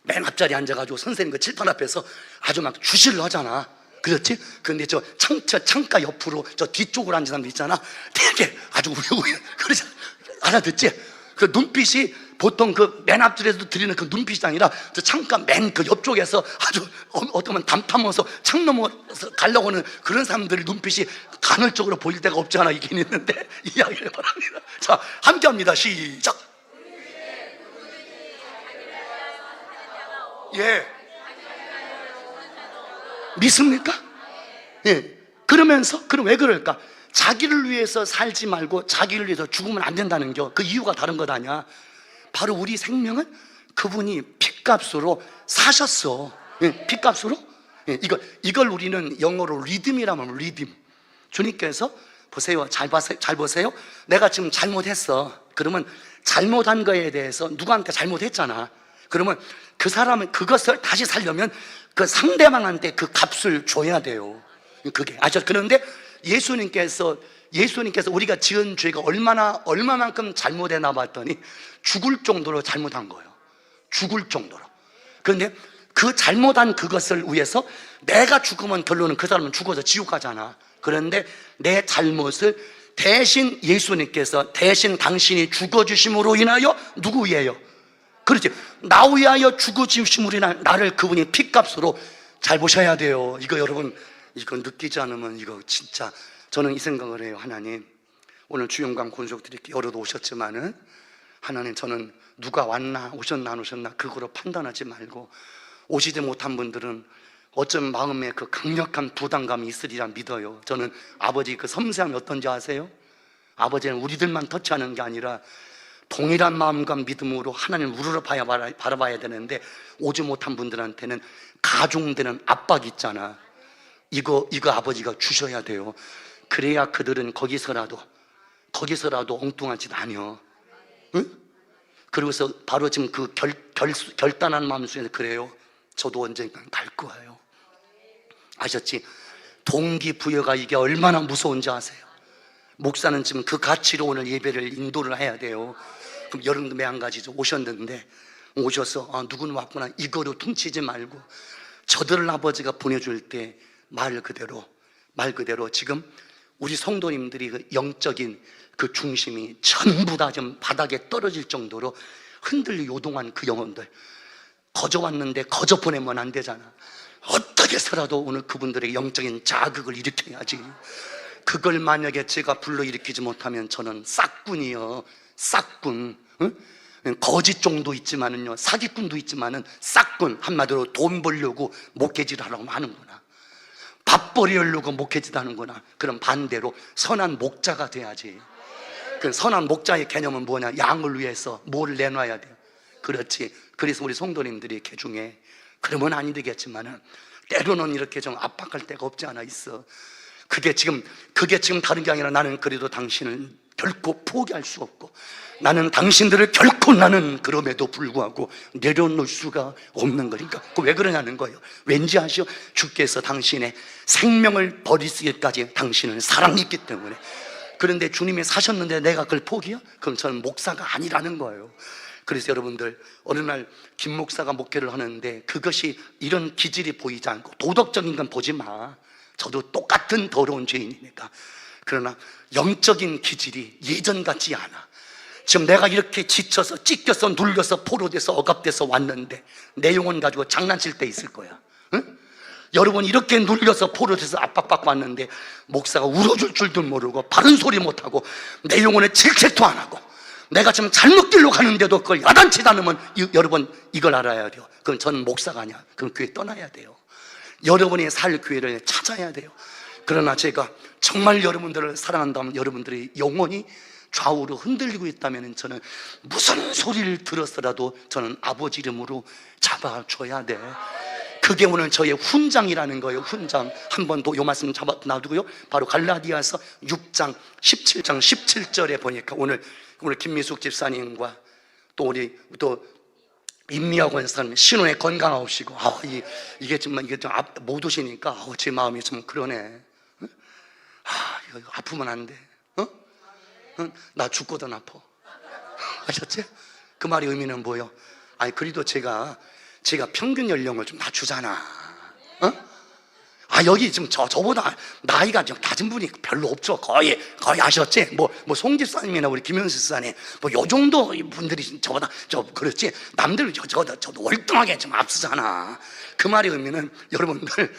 [SPEAKER 1] 맨 앞자리에 앉아가지고 선생님 그 칠판 앞에서 아주 막 주시를 하잖아. 그렇지? 근데 저 창가 옆으로 저 뒤쪽으로 앉은 사람들 있잖아. 되게 아주 그러지, 알아듣지? 그 눈빛이 보통 그 맨 앞줄에서 드리는 그 눈빛이 아니라 저 창가 맨 그 옆쪽에서 아주 어쩌면 담타면서 창 넘어서 가려고 하는 그런 사람들의 눈빛이 간헐적으로 보일 때가 없지 않아 있긴 있는데 이야기를 바랍니다. 자, 함께 합니다. 시작. 예. 믿습니까? 예. 그러면서 그럼 왜 그럴까? 자기를 위해서 살지 말고 자기를 위해서 죽으면 안 된다는 그 이유가 다른 것 아니야. 바로 우리 생명은 그분이 핏값으로 사셨어. 예, 핏값으로. 예, 이걸 우리는 영어로 리듬이라면 리듬. 주님께서 보세요, 잘 보세요. 내가 지금 잘못했어. 그러면 잘못한 거에 대해서 누구한테 잘못했잖아. 그러면 그 사람은 그것을 다시 살려면 그 상대방한테 그 값을 줘야 돼요. 그게 그런데 예수님께서 우리가 지은 죄가 얼마만큼 잘못했나 봤더니 죽을 정도로 잘못한 거예요. 죽을 정도로. 그런데 그 잘못한 그것을 위해서 내가 죽으면 결론은 그 사람은 죽어서 지옥 가잖아. 그런데 내 잘못을 대신 예수님께서 대신 당신이 죽어주심으로 인하여 누구 위하여? 그렇지, 나 위하여 죽어주심으로 인하여 나를 그분이 핏값으로 잘 보셔야 돼요. 이거 여러분, 이거 느끼지 않으면 이거 진짜 저는 이 생각을 해요. 하나님, 오늘 주영광 권속들이 여러도 오셨지만은 하나님, 저는 누가 왔나 오셨나 안 오셨나 그거로 판단하지 말고 오시지 못한 분들은 어쩌면 마음에 그 강력한 부담감이 있으리라 믿어요. 저는 아버지 그 섬세함이 어떤지 아세요? 아버지는 우리들만 터치하는 게 아니라 동일한 마음과 믿음으로 하나님을 우러러 바라봐야 되는데 오지 못한 분들한테는 가중되는 압박이 있잖아. 이거 아버지가 주셔야 돼요. 그래야 그들은 거기서라도 엉뚱한 짓 아니요. 응? 그러고서 바로 지금 그 결단한 마음 속에서 그래요. 저도 언젠간 갈 거예요. 아셨지? 동기부여가 이게 얼마나 무서운지 아세요? 목사는 지금 그 가치로 오늘 예배를 인도를 해야 돼요. 그럼 여러분도 매한가지죠. 오셨는데 오셔서 누구는 왔구나 이거로 퉁치지 말고 저들을 아버지가 보내줄 때 말 그대로 지금 우리 성도님들이 그 영적인 그 중심이 전부 다 좀 바닥에 떨어질 정도로 흔들려 요동한 그 영혼들, 거저 왔는데 거저 보내면 안 되잖아. 어떻게 해서라도 오늘 그분들의 영적인 자극을 일으켜야지. 그걸 만약에 제가 불러일으키지 못하면 저는 싹군이요, 싹군. 응? 거짓종도 있지만은요, 사기꾼도 있지만은 싹군. 한마디로 돈 벌려고 목회질 하려고 하는구나, 밥 벌이려고 목회질 하는구나. 그럼 반대로 선한 목자가 돼야지. 그 선한 목자의 개념은 뭐냐? 양을 위해서 뭘 내놔야 돼요. 그렇지. 그래서 우리 성도님들이 개중에 그러면 아니 되겠지만은 때로는 이렇게 좀 압박할 때가 없지 않아 있어. 그게 지금 다른 게 아니라 나는 그래도 당신을 결코 포기할 수 없고 나는 당신들을 결코 나는 그럼에도 불구하고 내려놓을 수가 없는 거니까. 왜 그러냐는 거예요. 왠지 아시오? 주께서 당신의 생명을 버리시기까지 당신을 사랑했기 때문에. 그런데 주님이 사셨는데 내가 그걸 포기해요? 그럼 저는 목사가 아니라는 거예요. 그래서 여러분들, 어느 날 김 목사가 목회를 하는데 그것이 이런 기질이 보이지 않고 도덕적인 건 보지 마. 저도 똑같은 더러운 죄인이니까. 그러나 영적인 기질이 예전 같지 않아. 지금 내가 이렇게 지쳐서 찢겨서 눌려서 포로돼서 억압돼서 왔는데 내 영혼 가지고 장난칠 때 있을 거야. 응? 여러분 이렇게 눌려서 포로돼서 압박받고 왔는데 목사가 울어줄 줄도 모르고 바른 소리 못하고 내 영혼에 질책도 안 하고 내가 지금 잘못 길로 가는데도 그걸 야단치지 않으면 여러분 이걸 알아야 돼요. 그럼 저는 목사가 아니야. 그럼 교회 떠나야 돼요. 여러분이 살 교회를 찾아야 돼요. 그러나 제가 정말 여러분들을 사랑한다면 여러분들이 영혼이 좌우로 흔들리고 있다면 저는 무슨 소리를 들었더라도 저는 아버지 이름으로 잡아줘야 돼. 그게 오늘 저의 훈장이라는 거예요. 훈장. 한 번 더 요 말씀 잡아 놔두고요. 바로 갈라디아서 6장 17장 17절에 보니까 오늘 김미숙 집사님과 또 우리 또 임미화 권사님 신혼에 건강하시고 이게 정말 이게 좀 못 오시니까 제 마음이 좀 그러네. 이거 아프면 안 돼. 나 죽거든 아파. 아셨지? 그 말의 의미는 뭐예요? 아니 그래도 제가 평균 연령을 좀 낮추잖아. 여기 지금 저보다 나이가 좀 낮은 분이 별로 없죠. 거의 아셨지? 뭐 송 집사님이나 우리 김현수 집사님 요 정도 분들이 저보다 그렇지. 남들 저도 월등하게 좀 앞서잖아. 그 말의 의미는 여러분들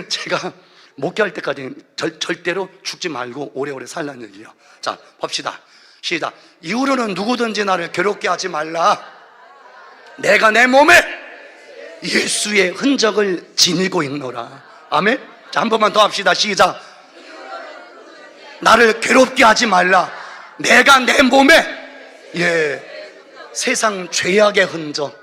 [SPEAKER 1] 제가 목회할 때까지 절대로 죽지 말고 오래오래 살라는 얘기예요. 자, 봅시다. 시작. 이후로는 누구든지 나를 괴롭게 하지 말라. 내가 내 몸에 예수의 흔적을 지니고 있노라. 아멘. 자, 한 번만 더 합시다. 시작. 나를 괴롭게 하지 말라. 내가 내 몸에 세상 죄악의 흔적,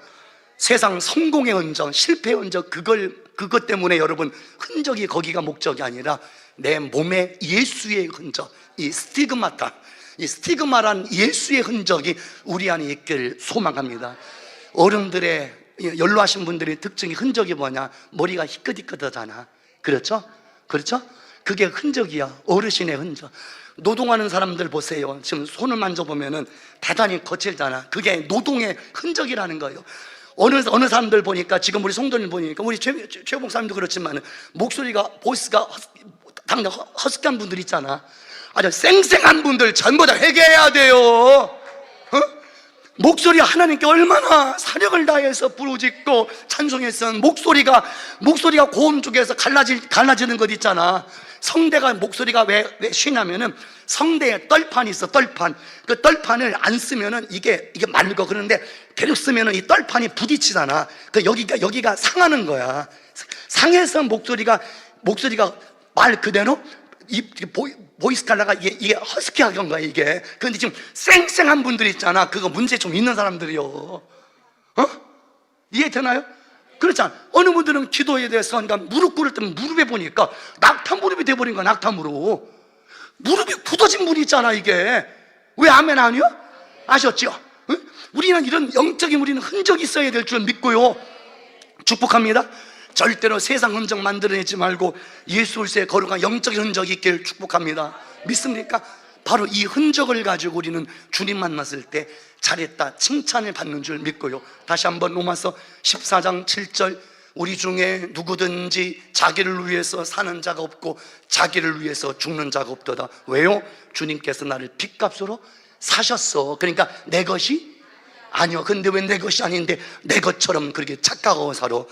[SPEAKER 1] 세상 성공의 흔적, 실패의 흔적, 그것 때문에 여러분 흔적이 거기가 목적이 아니라 내 몸에 예수의 흔적, 이 스티그마다, 이 스티그마란 예수의 흔적이 우리 안에 있기를 소망합니다. 어른들의 연로하신 분들의 특징이 흔적이 뭐냐? 머리가 희끗희끗하잖아. 그렇죠? 그게 흔적이야. 어르신의 흔적. 노동하는 사람들 보세요. 지금 손을 만져보면은 대단히 거칠잖아. 그게 노동의 흔적이라는 거예요. 어느 사람들 보니까, 지금 우리 성도님 보니까, 우리 최 목사님도 그렇지만 목소리가, 보이스가 당장 허스키한 분들 있잖아. 아주 쌩쌩한 분들 전부 다 회개해야 돼요. 목소리 하나님께 얼마나 사력을 다해서 부르짖고 찬송했으면 목소리가 고음 쪽에서 갈라지는 것 있잖아. 성대가 목소리가 왜 쉬냐면은 성대에 떨판이 있어. 떨판. 그 떨판을 안 쓰면은 이게 맑어. 그런데 계속 쓰면은 이 떨판이 부딪히잖아. 그 여기가 상하는 거야. 상해서 목소리가 말 그대로 보이스 칼라가 이게 허스키하게 한 거야, 이게. 그런데 지금 쌩쌩한 분들 있잖아. 그거 문제 좀 있는 사람들이요. 이해되나요? 그렇잖아. 어느 분들은 기도에 대해서, 그러니까 무릎 꿇을 때 무릎에 보니까 낙타 무릎이 돼버린 거야, 낙타 무릎. 무릎이 굳어진 분이 있잖아, 이게. 왜 아멘 아니요? 아셨죠? 우리는 이런 영적인 우리는 흔적이 있어야 될 줄 믿고요. 축복합니다. 절대로 세상 흔적 만들어내지 말고 예수 그리스도의 거룩한 영적인 흔적이 있길 축복합니다. 믿습니까? 바로 이 흔적을 가지고 우리는 주님 만났을 때 잘했다 칭찬을 받는 줄 믿고요. 다시 한번 로마서 14장 7절, 우리 중에 누구든지 자기를 위해서 사는 자가 없고 자기를 위해서 죽는 자가 없도다. 왜요? 주님께서 나를 핏값으로 사셨어. 그러니까 내 것이 아니요. 근데 왜 내 것이 아닌데 내 것처럼 그렇게 착각하고 살아?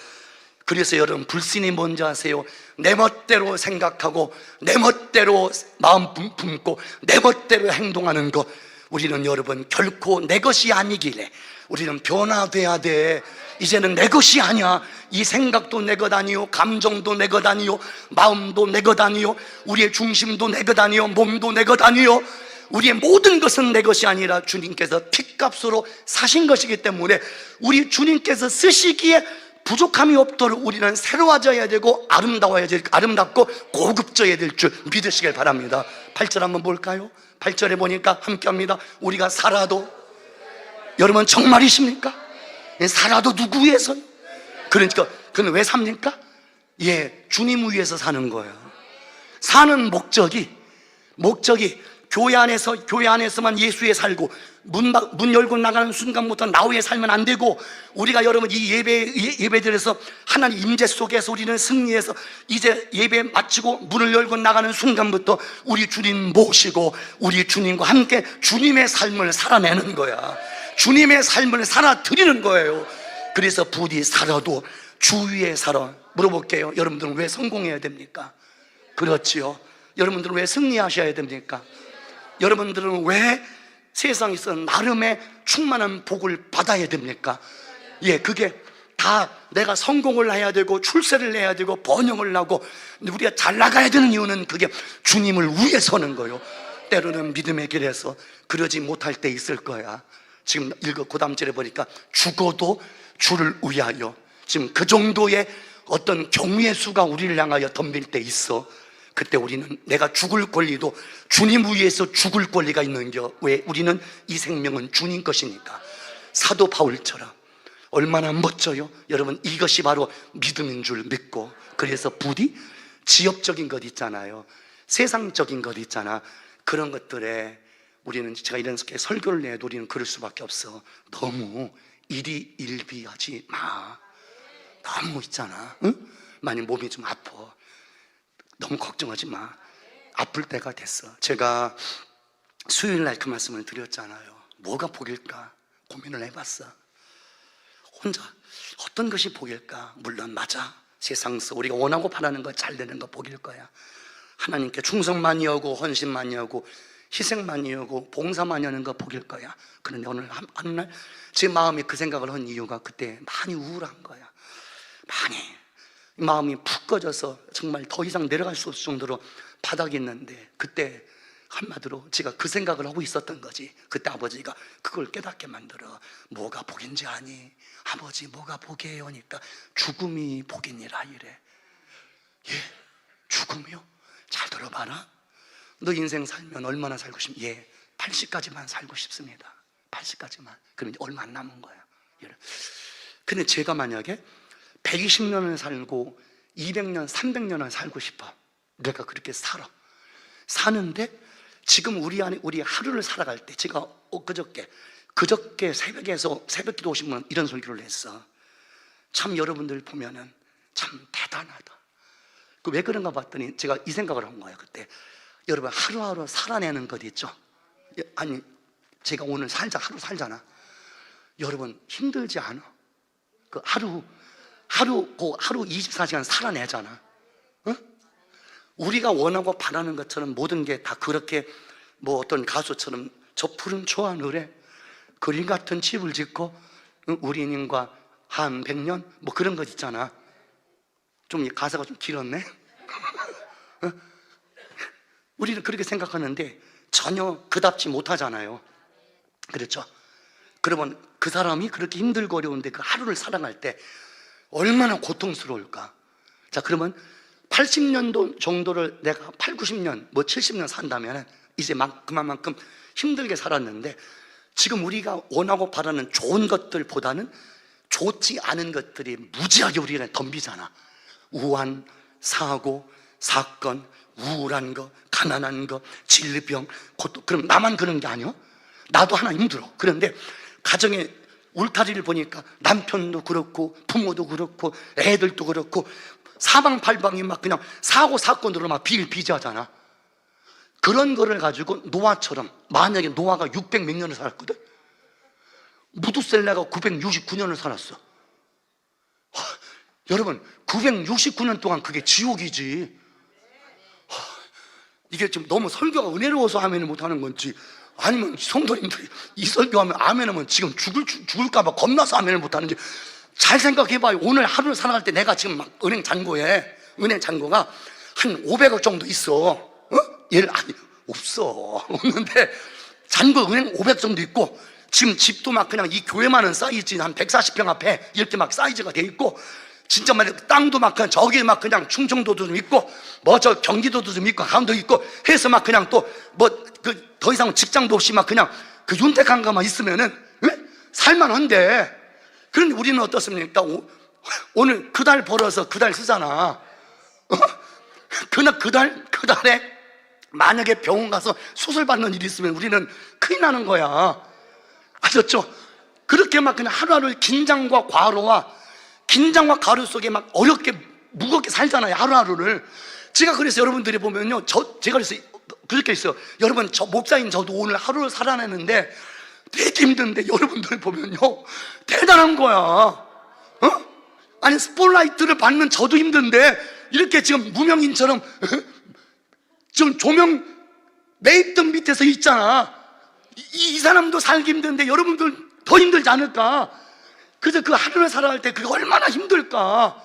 [SPEAKER 1] 그래서 여러분, 불신이 뭔지 아세요? 내 멋대로 생각하고 내 멋대로 마음 품고 내 멋대로 행동하는 것, 우리는 여러분 결코 내 것이 아니길래 우리는 변화돼야 돼. 이제는 내 것이 아니야. 이 생각도 내 것 아니요, 감정도 내 것 아니요, 마음도 내 것 아니요, 우리의 중심도 내 것 아니요, 몸도 내 것 아니요, 우리의 모든 것은 내 것이 아니라 주님께서 핏값으로 사신 것이기 때문에 우리 주님께서 쓰시기에 부족함이 없도록 우리는 새로워져야 되고 아름답고 고급져야 될 줄 믿으시길 바랍니다. 8절 한번 볼까요? 8절에 보니까 함께합니다. 우리가 살아도, 여러분 정말이십니까? 살아도 누구 위해서? 그러니까 그는 왜 삽니까? 주님 위해서 사는 거예요. 사는 목적이 교회 안에서만 예수에 살고 문 열고 나가는 순간부터 나 위에 살면 안 되고, 우리가 여러분 이 예배들에서 하나님 임재 속에서 우리는 승리해서 이제 예배 마치고 문을 열고 나가는 순간부터 우리 주님 모시고 우리 주님과 함께 주님의 삶을 살아내는 거야. 주님의 삶을 살아드리는 거예요. 그래서 부디 살아도 주 위에 살아. 물어볼게요. 여러분들은 왜 성공해야 됩니까? 그렇지요. 여러분들은 왜 승리하셔야 됩니까? 여러분들은 왜 세상에서 나름의 충만한 복을 받아야 됩니까? 예, 그게 다 내가 성공을 해야 되고 출세를 해야 되고 번영을 하고 우리가 잘 나가야 되는 이유는 그게 주님을 위해서는 거예요. 때로는 믿음의 길에서 그러지 못할 때 있을 거야. 지금 그 다음 절에 보니까 죽어도 주를 위하여, 지금 그 정도의 어떤 경외의 수가 우리를 향하여 덤빌 때 있어. 그때 우리는 내가 죽을 권리도 주님 위해서 죽을 권리가 있는겨. 왜? 우리는 이 생명은 주님 것이니까. 사도 바울처럼 얼마나 멋져요. 여러분, 이것이 바로 믿음인 줄 믿고, 그래서 부디 지엽적인 것 있잖아요, 세상적인 것 있잖아, 그런 것들에 우리는, 제가 이렇게 설교를 해도 우리는 그럴 수밖에 없어. 너무 일희일비하지 마. 너무 있잖아, 응? 많이 몸이 좀 아파, 너무 걱정하지 마. 아플 때가 됐어. 제가 수요일날 그 말씀을 드렸잖아요. 뭐가 복일까 고민을 해봤어. 혼자 어떤 것이 복일까? 물론 맞아, 세상에서 우리가 원하고 바라는 거 잘 되는 거 복일 거야. 하나님께 충성 많이 하고 헌신 많이 하고 희생 많이 하고 봉사 많이 하는 거 복일 거야. 그런데 오늘 어느 날 제 마음이 그 생각을 한 이유가, 그때 많이 우울한 거야. 많이 마음이 푹 꺼져서 정말 더 이상 내려갈 수 없을 정도로 바닥에 있는데, 그때 한마디로 제가 그 생각을 하고 있었던 거지. 그때 아버지가 그걸 깨닫게 만들어. 뭐가 복인지 아니? 아버지, 뭐가 복이에요? 하니까 죽음이 복이니라 이래. 예? 죽음이요? 잘 들어봐라. 너 인생 살면 얼마나 살고 싶니? 예, 80까지만 살고 싶습니다. 80까지만. 그럼 이제 얼마 안 남은 거야. 근데 제가 만약에 120년을 살고 200년, 300년을 살고 싶어. 내가 그렇게 살아. 사는데 지금 우리 안에, 우리 하루를 살아갈 때, 제가 그저께 새벽에서 새벽기도 오신 분은 이런 설교를 했어. 참 여러분들 보면은 참 대단하다. 그 왜 그런가 봤더니 제가 이 생각을 한 거예요. 그때 여러분, 하루하루 살아내는 것 있죠? 아니, 제가 오늘 하루 살잖아. 여러분, 힘들지 않아? 그 하루 24시간 살아내잖아. 어? 우리가 원하고 바라는 것처럼 모든 게 다 그렇게, 뭐 어떤 가수처럼 저 푸른 초하늘에 그림 같은 집을 짓고 우리님과 한 100년 뭐 그런 것 있잖아. 좀 가사가 좀 길었네. 어? 우리는 그렇게 생각하는데 전혀 그답지 못하잖아요. 그렇죠? 그러면 그 사람이 그렇게 힘들고 어려운데 그 하루를 살아갈 때 얼마나 고통스러울까? 자, 그러면 80년도 정도를 내가 8, 90년, 뭐 70년 산다면 이제 그만큼 힘들게 살았는데, 지금 우리가 원하고 바라는 좋은 것들보다는 좋지 않은 것들이 무지하게 우리가 덤비잖아. 우한, 사고, 사건, 우울한 거, 가난한 거, 질병, 고통. 그럼 나만 그런 게 아니야? 나도 하나 힘들어. 그런데 가정에 울타리를 보니까 남편도 그렇고 부모도 그렇고 애들도 그렇고 사방팔방이 막 그냥 사고 사건으로 막 비일비재하잖아. 그런 거를 가지고 노아처럼, 만약에 노아가 600 몇 년을 살았거든, 무두셀라가 969년을 살았어. 여러분, 969년 동안 그게 지옥이지. 이게 좀 너무 설교가 은혜로워서 아멘을 못하는 건지, 아니면 성도님들이 이 설교하면 아멘하면 지금 죽을까봐 겁나서 아멘을 못하는지 잘 생각해봐요. 오늘 하루를 살아갈 때 내가 지금 막 은행 잔고가 한 500억 정도 있어. 어? 아니, 없어. 없는데 잔고 은행 500 정도 있고, 지금 집도 막 그냥 이 교회만은 사이즈 한 140평 앞에 이렇게 막 사이즈가 돼 있고, 진짜 말이야, 땅도 막 그냥 저기 막 그냥 충청도도 좀 있고, 뭐 저 경기도도 좀 있고, 강원도 있고 해서 막 그냥 또 뭐 그 더 이상 직장도 없이 막 그냥 그 윤택한 것만 있으면은 살만한데. 그런데 우리는 어떻습니까? 오늘 그 달 벌어서 그 달 쓰잖아. 그 달에 만약에 병원 가서 수술 받는 일이 있으면 우리는 큰일 나는 거야. 아셨죠? 그렇게 막 그냥 하루하루 긴장과 과로 속에 막 어렵게 무겁게 살잖아요, 하루하루를. 제가 그래서 여러분들이 보면요, 제가 그래서 그렇게 있어요. 여러분, 저 목사인 저도 오늘 하루를 살아내는데 되게 힘든데, 여러분들 보면요, 대단한 거야. 아니, 스포트라이트를 받는 저도 힘든데 이렇게 지금 무명인처럼 지금 조명 매입등 밑에서 있잖아. 이 사람도 살기 힘든데 여러분들 더 힘들지 않을까? 그래서 그 하루를 살아갈 때 그게 얼마나 힘들까?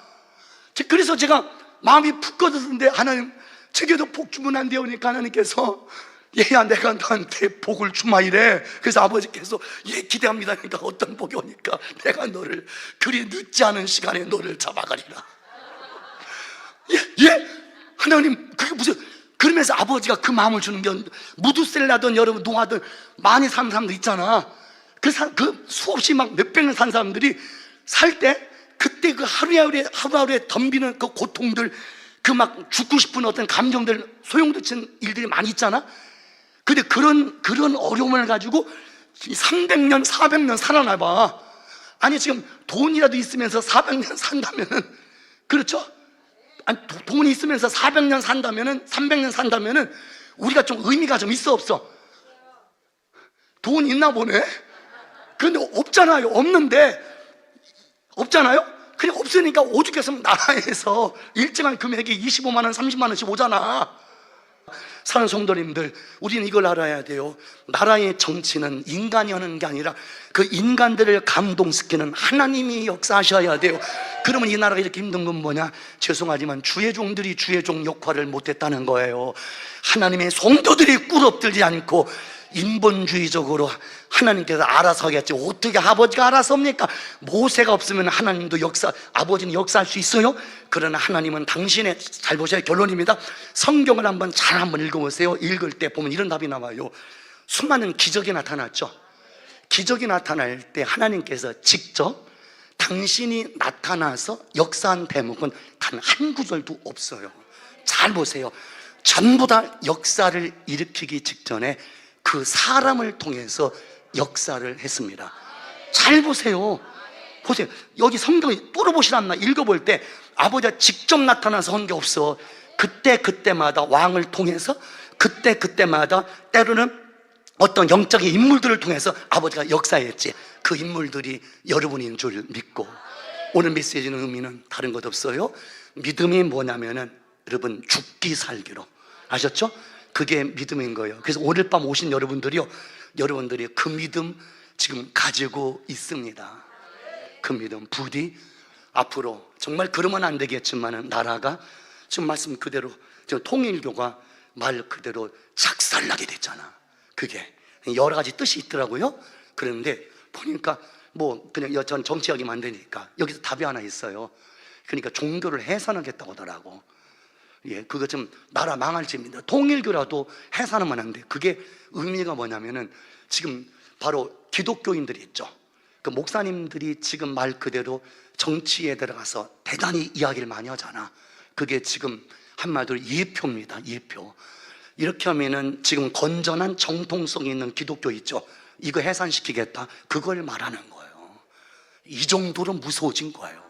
[SPEAKER 1] 그래서 제가 마음이 푹 꺼졌는데 하나님, 제게도 복 주면 안 되오니까 하나님께서 얘야 내가 너한테 복을 주마 이래. 그래서 아버지께서 예 기대합니다. 그러니까 어떤 복이 오니까 내가 너를 그리 늦지 않은 시간에 너를 잡아가리라. 예? 하나님 그게 무슨, 그러면서 아버지가 그 마음을 주는 게, 무두세를 하던 여러분 농하던 많이 사는 사람들 있잖아. 그 수없이 막 몇백 년 산 사람들이 살 때 그때 그 하루하루에 덤비는 그 고통들, 그 막 죽고 싶은 어떤 감정들, 소용돌이친 일들이 많이 있잖아. 근데 그런 어려움을 가지고 300년 400년 살아나 봐. 아니 지금 돈이라도 있으면서 400년 산다면은, 그렇죠? 아니 돈이 있으면서 400년 산다면은, 300년 산다면은 우리가 좀 의미가 좀 있어 없어? 돈 있나 보네. 그런데 없잖아요. 없잖아요. 그냥 없으니까 오죽했으면 나라에서 일정한 금액이 25만 원 30만 원씩 오잖아. 사는 성도님들, 우리는 이걸 알아야 돼요. 나라의 정치는 인간이 하는 게 아니라 그 인간들을 감동시키는 하나님이 역사하셔야 돼요. 그러면 이 나라가 이렇게 힘든 건 뭐냐? 죄송하지만 주의 종들이 주의 종 역할을 못했다는 거예요. 하나님의 성도들이 꿀엎들지 않고 인본주의적으로 하나님께서 알아서 하겠지. 어떻게 아버지가 알아서 합니까? 모세가 없으면 하나님도 아버지는 역사할 수 있어요? 그러나 하나님은 당신의, 잘 보셔야 결론입니다. 성경을 한번 읽어보세요. 읽을 때 보면 이런 답이 나와요. 수많은 기적이 나타났죠. 기적이 나타날 때 하나님께서 직접 당신이 나타나서 역사한 대목은 단 한 구절도 없어요. 잘 보세요. 전부 다 역사를 일으키기 직전에 그 사람을 통해서 역사를 했습니다. 잘 보세요. 보세요. 여기 성경이 뚫어보시라, 읽어볼 때 아버지가 직접 나타나서 한 게 없어. 그때마다 왕을 통해서, 그때마다 때로는 어떤 영적인 인물들을 통해서 아버지가 역사했지. 그 인물들이 여러분인 줄 믿고. 오늘 메시지는 의미는 다른 것 없어요. 믿음이 뭐냐면은 여러분 죽기 살기로, 아셨죠? 그게 믿음인 거예요. 그래서 오늘 밤 오신 여러분들이 그 믿음 지금 가지고 있습니다. 그 믿음 부디 앞으로 정말 그러면 안 되겠지만 나라가 지금 말씀 그대로 지금 통일교가 말 그대로 작살나게 됐잖아. 그게 여러 가지 뜻이 있더라고요. 그런데 보니까 뭐 그냥 전 정치하기만 안 되니까 여기서 답이 하나 있어요. 그러니까 종교를 해산하겠다고 하더라고. 예, 그거 좀 나라 망할 짓입니다. 통일교라도 해산하면 안 돼. 그게 의미가 뭐냐면은 지금 바로 기독교인들이 있죠. 그 목사님들이 지금 말 그대로 정치에 들어가서 대단히 이야기를 많이 하잖아. 그게 지금 한마디로 예표입니다. 예표. 이렇게 하면은 지금 건전한 정통성이 있는 기독교 있죠. 이거 해산시키겠다. 그걸 말하는 거예요. 이 정도로 무서워진 거예요.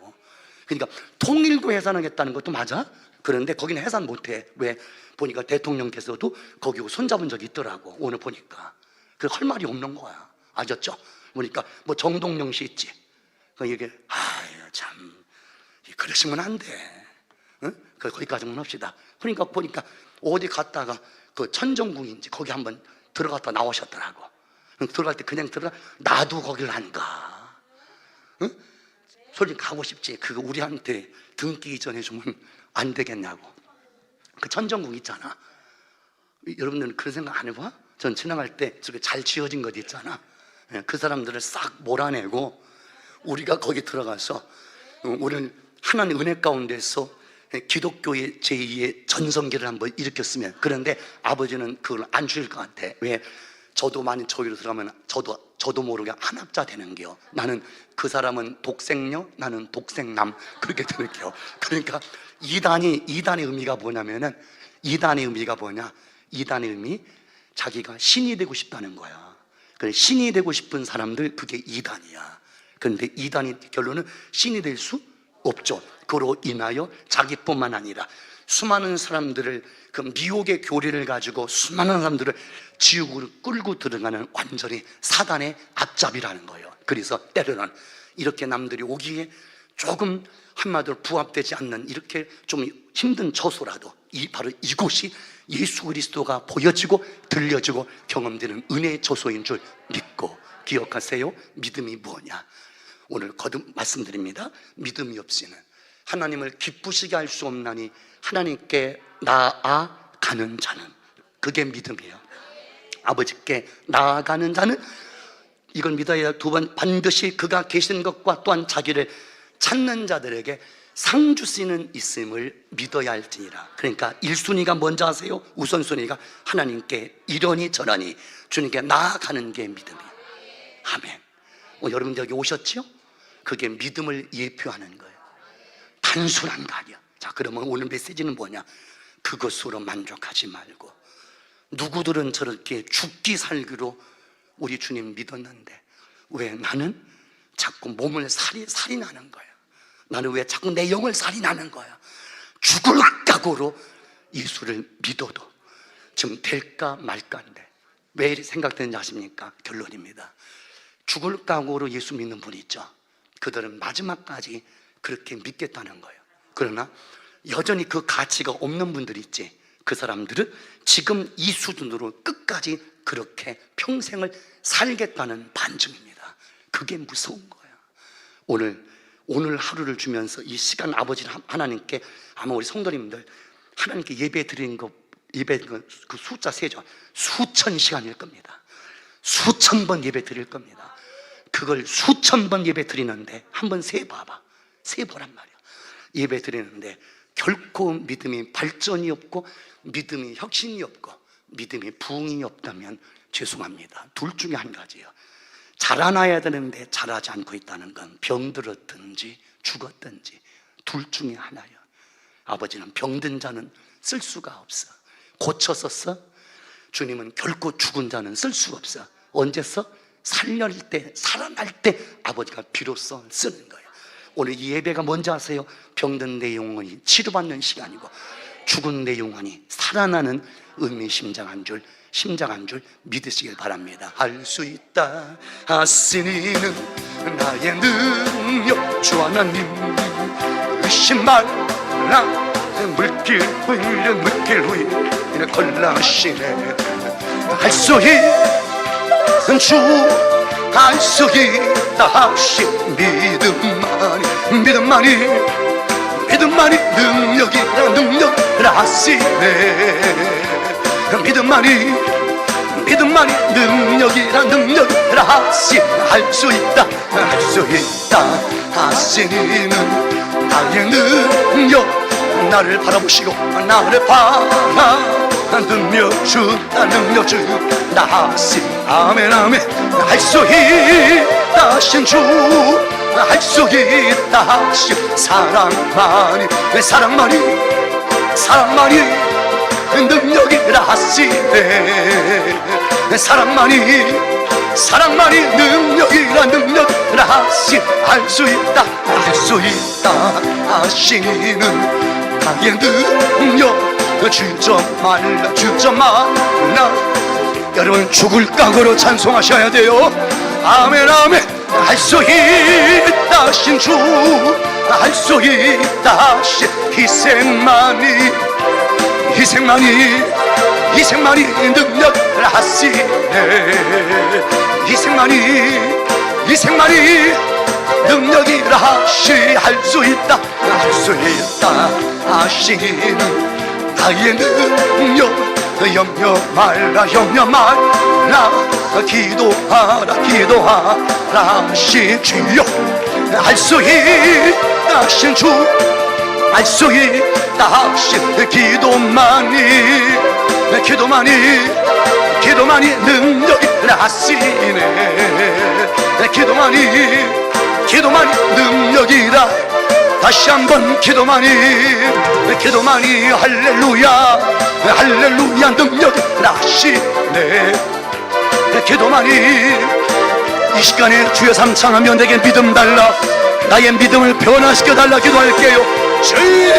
[SPEAKER 1] 그러니까 통일교 해산하겠다는 것도 맞아. 그런데 거기는 해산 못해. 왜? 보니까 대통령께서도 거기 손잡은 적이 있더라고. 오늘 보니까 그 할 말이 없는 거야. 아셨죠? 보니까 뭐 정동영 씨 있지. 이게 참 그러시면 안 돼. 응? 거기까지만 합시다. 그러니까 보니까 어디 갔다가 그 천정궁인지 거기 한번 들어갔다 나오셨더라고. 들어갈 때 그냥 나도 거길 안 가. 응? 솔직히 가고 싶지. 그거 우리한테 등 끼기 전에 주면 안 되겠냐고. 그 천정궁 있잖아. 여러분들은 그런 생각 안 해봐? 전 지나갈 때 저게 잘 지어진 것 있잖아. 그 사람들을 싹 몰아내고 우리가 거기 들어가서 우리는 하나님 은혜 가운데서 기독교의 제2의 전성기를 한번 일으켰으면. 그런데 아버지는 그걸 안 주실 것 같아. 왜? 저도 만약 저기로 들어가면 저도 모르게 한학자 되는 게요. 나는 그 사람은 독생녀, 나는 독생남, 그렇게 되는 게요. 그러니까 이단의 의미가 뭐냐면은, 이단의 의미, 자기가 신이 되고 싶다는 거야. 그래, 신이 되고 싶은 사람들, 그게 이단이야. 그런데 이단의 결론은 신이 될 수 없죠. 그로 인하여 자기뿐만 아니라 수많은 사람들을, 그 미혹의 교리를 가지고 수많은 사람들을 지옥으로 끌고 들어가는 완전히 사단의 앞잡이라는 거예요. 그래서 때로는 이렇게 남들이 오기에 조금 한마디로 부합되지 않는 이렇게 좀 힘든 처소라도 바로 이곳이 예수 그리스도가 보여지고 들려지고 경험되는 은혜의 조소인 줄 믿고 기억하세요. 믿음이 뭐냐? 오늘 거듭 말씀드립니다. 믿음이 없이는 하나님을 기쁘시게 할 수 없나니 하나님께 나아가는 자는, 그게 믿음이에요. 아버지께 나아가는 자는, 이걸 믿어야 두 번, 반드시 그가 계신 것과 또한 자기를 찾는 자들에게 상 주시는 있음을 믿어야 할지니라. 그러니까 1순위가 뭔지 아세요? 우선순위가 하나님께 이러니 저러니 주님께 나아가는 게 믿음이에요. 아멘. 여러분 여기 오셨지요? 그게 믿음을 예표하는 거예요. 단순한 거 아니야. 자, 그러면 오늘 메시지는 뭐냐? 그것으로 만족하지 말고, 누구들은 저렇게 죽기 살기로 우리 주님 믿었는데 왜 나는 자꾸 몸을 살인하는 거야? 나는 왜 자꾸 내 영을 살인하는 거야? 죽을 각오로 예수를 믿어도 지금 될까 말까인데 왜 이렇게 생각되는지 아십니까? 결론입니다. 죽을 각오로 예수 믿는 분이 있죠. 그들은 마지막까지 그렇게 믿겠다는 거예요. 그러나 여전히 그 가치가 없는 분들이 있지. 그 사람들은 지금 이 수준으로 끝까지 그렇게 평생을 살겠다는 반증입니다. 그게 무서운 거예요. 오늘 하루를 주면서 이 시간 아버지 하나님께, 아마 우리 성도님들 하나님께 예배 드리는 거, 예배 그 숫자 세죠. 수천 시간일 겁니다. 수천 번 예배 드릴 겁니다. 그걸 수천 번 예배 드리는데 한번 세봐봐. 세보란 말이야. 예배 드리는데 결코 믿음이 발전이 없고 믿음이 혁신이 없고 믿음이 부흥이 없다면 죄송합니다. 둘 중에 한 가지예요. 자라나야 되는데 자라지 않고 있다는 건 병들었든지 죽었든지 둘 중에 하나예요. 아버지는 병든 자는 쓸 수가 없어. 고쳐서 써? 주님은 결코 죽은 자는 쓸 수가 없어. 언제 써? 살릴 때, 살아날 때 아버지가 비로소 쓰는 거예요. 오늘 이 예배가 뭔지 아세요? 병든 내 영혼이 치료받는 시간이고 죽은 내 영혼이 살아나는 의미심장한 줄 믿으시길 바랍니다. 할 수 있다 하시니는 나의 능력 주 하나님, 의심 말라 물길 위에 물길 위에 걸라시네. 할 수 있는 주, 할 수 있다 하시 믿음만이 능력이라 하시네. 믿음만이 능력이라 하시. 할 수 있다 하시니는 나의 능력, 나를 바라보시고 나를 바라보며 주다 능력 주다 하시. 아멘 아멘. 할 수 있다 하신 주, 할 수 있다 하시. 사랑만이 능력이라 하시네. 사랑만이 능력이라 하시. 할 수 있다 하시는 나의 능력 주저 말라. 여러분 죽을 각오로 찬송하셔야 돼요. 아멘 아멘. 할 수 있다 하신 주, 할 수 있다 하신 희생만이 능력을 하시네. 희생만이 능력이라 하시. 할 수 있다 하시는 나의 능력 염려 말라 기도하라 하시. 주여 할 수 있다 하신 주, 할 수 있다 하신 기도만이 능력이라 하시네. 기도만이 능력이라. 다시 한번 기도만이 할렐루야 능력이라 하시네. 기도만이. 이 시간에 주여 삼창하며 내게 믿음 달라, 나의 믿음을 변화시켜 달라 기도할게요. 주여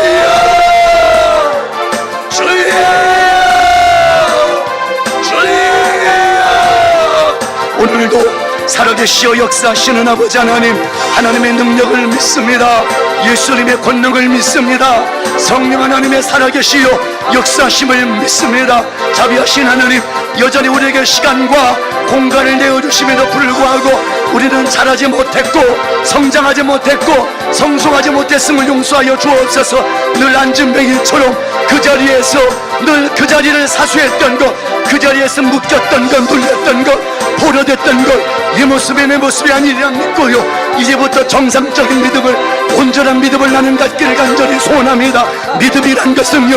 [SPEAKER 1] 오늘도 살아계시어 역사하시는 아버지 하나님, 하나님의 능력을 믿습니다. 예수님의 권능을 믿습니다. 성령 하나님의 살아계시어 역사심을 믿습니다. 자비하신 하나님, 여전히 우리에게 시간과 공간을 내어주심에도 불구하고 우리는 자라지 못했고 성장하지 못했고 성숙하지 못했음을 용서하여 주옵소서. 늘 앉은 뱅이처럼 그 자리에서 늘 그 자리를 사수했던 것, 그 자리에서 묶였던 것, 눌렸던 것, 포로됐던 것, 이 모습이 내 모습이 아니라 믿고요, 이제부터 정상적인 믿음을, 온전한 믿음을 나는 갖기를 간절히 소원합니다. 믿음이란 것은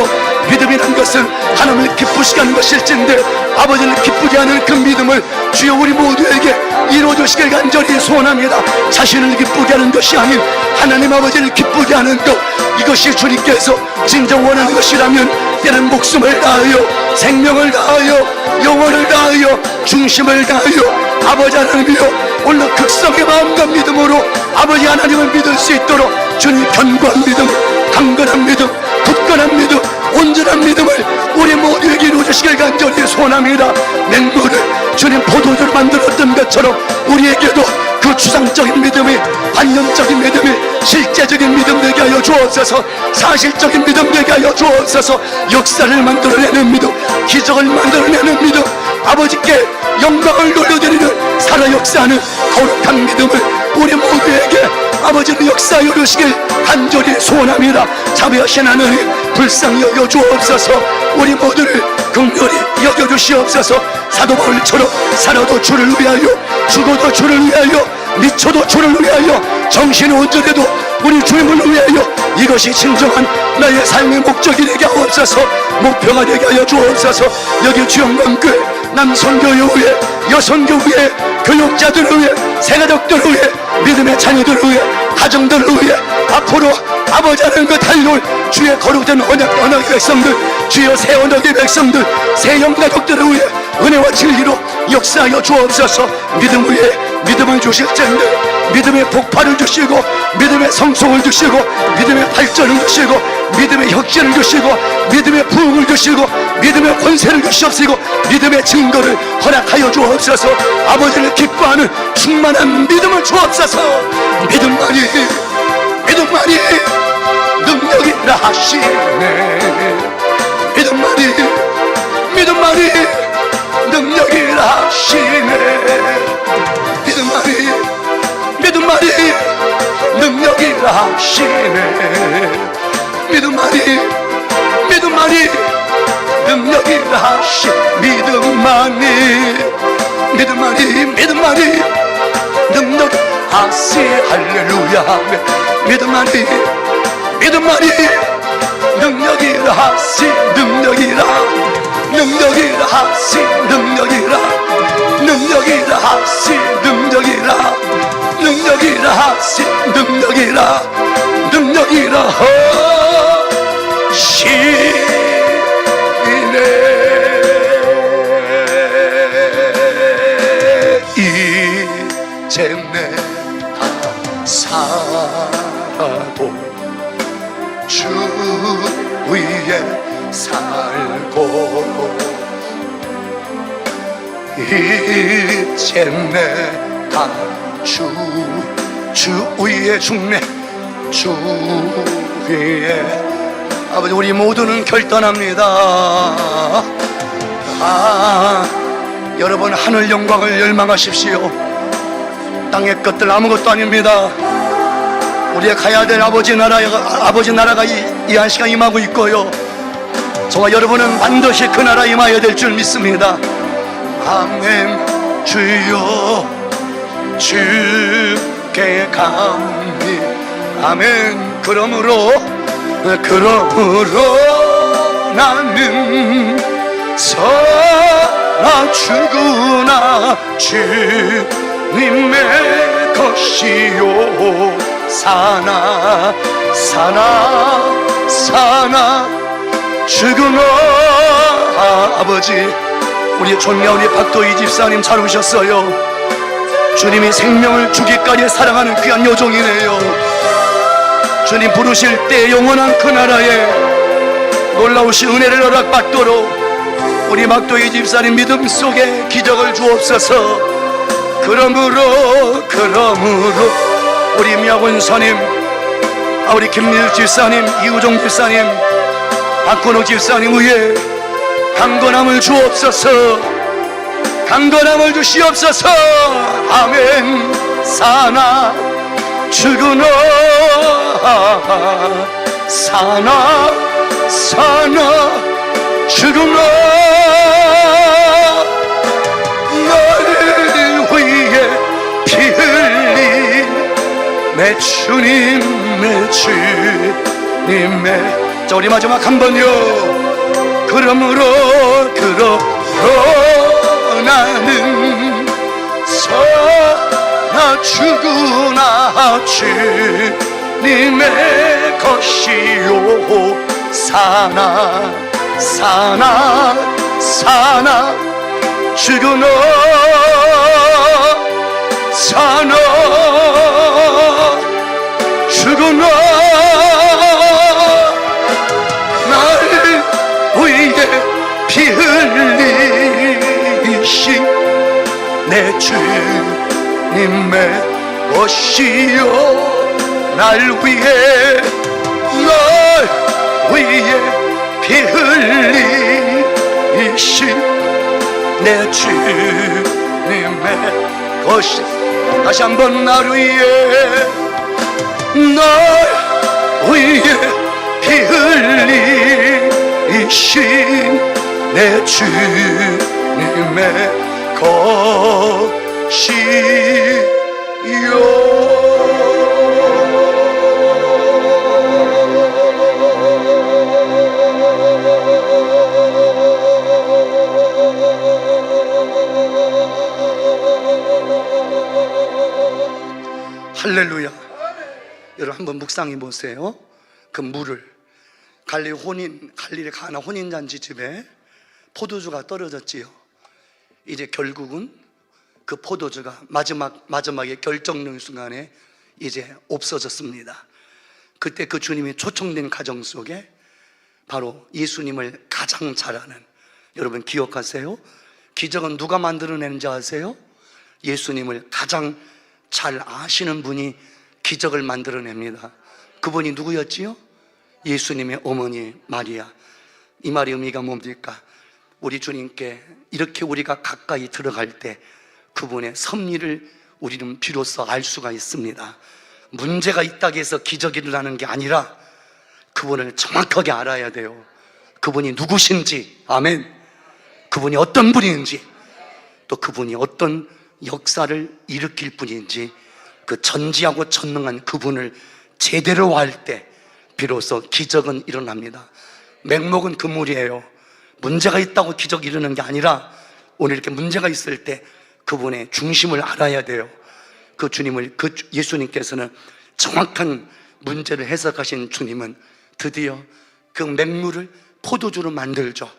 [SPEAKER 1] 하나님을 기쁘시게 하는 것일진데 아버지를 기쁘게 하는 그 믿음을 주여 우리 모두에게 이루어주시길 간절히 소원합니다. 자신을 기쁘게 하는 것이 아닌 하나님 아버지를 기쁘게 하는 것, 이것이 주님께서 진정 원하는 것이라면 때는 목숨을 다하여, 생명을 다하여, 영혼을 다하여, 중심을 다하여 아버지 하나님이여 오늘 극성의 마음과 믿음으로 아버지 하나님을 믿을 수 있도록 주님 견고한 믿음, 강건한 믿음, 굳건한 믿음, 온전한 믿음을 우리 모두에게 이루어주시길 간절히 소원합니다. 맹물을 주님 포도주로 만들었던 것처럼 우리에게도 그 추상적인 믿음이, 관념적인 믿음이 실제적인 믿음 되게 하여 주옵소서. 사실적인 믿음 되게 하여 주옵소서. 역사를 만들어내는 믿음, 기적을 만들어내는 믿음, 아버지께 영광을 돌려드리는 살아 역사하는 거룩한 믿음을 우리 모두에게 아버지는 역사하여 이루시길 간절히 소원합니다. 자비하신 하나님, 불쌍히 여겨 주옵소서. 우리 모두를 긍휼히 여겨 주시옵소서. 사도 바울처럼 살아도 주를 위하여, 죽어도 주를 위하여, 미쳐도 주를 위하여, 정신이 온전해도 우리 주님을 위하여, 이것이 진정한 나의 삶의 목적이 되게 하옵소서. 목표가 되게 하여 주옵소서. 여기 주영광교회 남성교회 위해, 여성교회, 교육자들을 위해, 새가족들을 위해, 믿음의 자녀들을 위해, 가정들을 위해 앞으로 아버지 하는 그 달려올 주의 거룩된 언약의 백성들, 주여 새 언약의 백성들, 새 영가족들을 위해 은혜와 진리로 역사하여 주옵소서. 믿음 위에 믿음을 주실 텐데 믿음의 폭발을 주시고, 믿음의 성숙을 주시고, 믿음의 발전을 주시고, 믿음의 혁신을 주시고, 믿음의 부흥을 주시고, 믿음의 권세를 주시옵시고, 믿음의 증거를 허락하여 주옵소서. 아버지를 기뻐하는 충만한 믿음을 주옵소서. 믿음만이 능력이라 하시네. 믿음만이 능력이라 하시네. 믿음만이 능력이라 하시네. 믿음만이 능력이라 하시. 믿음만이 능력 하시. 할렐루야. 믿음만이 능력이라 하시. 능력이라 하시. 능력이라 하시. 능력이라 하시. 능력이라 하시네. 이제 내가 살아도 주 위에 살고, 이제 내가 주 위에 죽네. 주 위에 아버지, 우리 모두는 결단합니다. 여러분, 하늘 영광을 열망하십시오. 땅의 것들 아무것도 아닙니다. 우리가 가야 될 아버지 나라가 이 한 시간 임하고 있고요, 저와 여러분은 반드시 그 나라 임하여야 될 줄 믿습니다. 아멘. 주여 주께 감히. 아멘. 그러므로 나는 살아 죽으나 주님의 것이요, 사나 죽으나. 아버지, 우리 존경하는 우리 박도희 집사님 잘 오셨어요. 주님이 생명을 주기까지 사랑하는 귀한 여종이네요. 주님 부르실 때 영원한 그 나라에 놀라우신 은혜를 허락받도록 우리 박도희 집사님 믿음 속에 기적을 주옵소서. 그러므로 우리 미학원 선임, 우리 김민주 집사님, 이우종 집사님, 박건호 집사님 위에 강건함을 주옵소서. 강건함을 주시옵소서. 아멘. 사나 죽으나 사나 죽으나 너를 위해 피 흘린 내 주님 내 주님의. 자, 우리 마지막 한 번요. 그러므로 나는 사나 죽으나 주님의 것이요. 사나 죽으나 사나 죽으나 나를 위해 피 흘리신 내 주님의 것이요. 날 위해 피 흘리신 내 주님의 것이. 다시 한번 날 위해 피 흘리신 내 주님의 것이요. 할렐루야. 여러분 한번 묵상해 보세요. 그 물을 갈릴리 가나 혼인잔치 집에 포도주가 떨어졌지요. 이제 결국은 그 포도주가 마지막에 결정능 순간에 이제 없어졌습니다. 그때 그 주님이 초청된 가정 속에 바로 예수님을 가장 잘 아는, 여러분 기억하세요? 기적은 누가 만들어내는지 아세요? 예수님을 가장 잘 아시는 분이 기적을 만들어냅니다. 그분이 누구였지요? 예수님의 어머니 마리아. 이 말의 의미가 뭡니까? 우리 주님께 이렇게 우리가 가까이 들어갈 때 그분의 섭리를 우리는 비로소 알 수가 있습니다. 문제가 있다고 해서 기적이 일어나는 게 아니라 그분을 정확하게 알아야 돼요. 그분이 누구신지, 아멘. 그분이 어떤 분인지, 또 그분이 어떤 역사를 일으킬 분인지, 그 전지하고 전능한 그분을 제대로 알 때 비로소 기적은 일어납니다. 맹목은 그 물이에요. 문제가 있다고 기적이 일어나는 게 아니라 오늘 이렇게 문제가 있을 때 그분의 중심을 알아야 돼요. 그 주님을, 그 예수님께서는 정확한 문제를 해석하신 주님은 드디어 그 맹물을 포도주로 만들죠.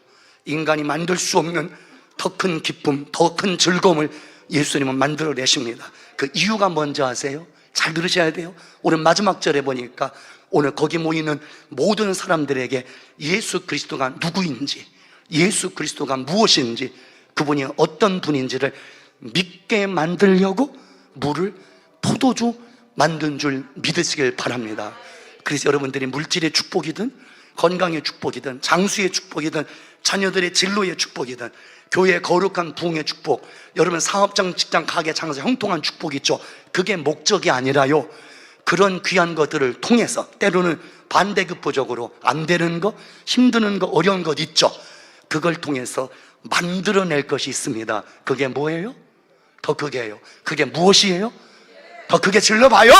[SPEAKER 1] 인간이 만들 수 없는 더 큰 기쁨, 더 큰 즐거움을 예수님은 만들어내십니다. 그 이유가 뭔지 아세요? 잘 들으셔야 돼요. 오늘 마지막 절에 보니까 오늘 거기 모이는 모든 사람들에게 예수 그리스도가 누구인지, 예수 그리스도가 무엇인지, 그분이 어떤 분인지를 믿게 만들려고 물을 포도주 만든 줄 믿으시길 바랍니다. 그래서 여러분들이 물질의 축복이든 건강의 축복이든 장수의 축복이든 자녀들의 진로의 축복이든 교회의 거룩한 부흥의 축복, 여러분 사업장, 직장, 가게, 장사 형통한 축복이 있죠. 그게 목적이 아니라요, 그런 귀한 것들을 통해서 때로는 반대급부적으로 안 되는 거, 힘드는 거, 어려운 것 있죠. 그걸 통해서 만들어낼 것이 있습니다. 그게 뭐예요? 더 크게요. 그게 무엇이에요? 더 크게 질러봐요.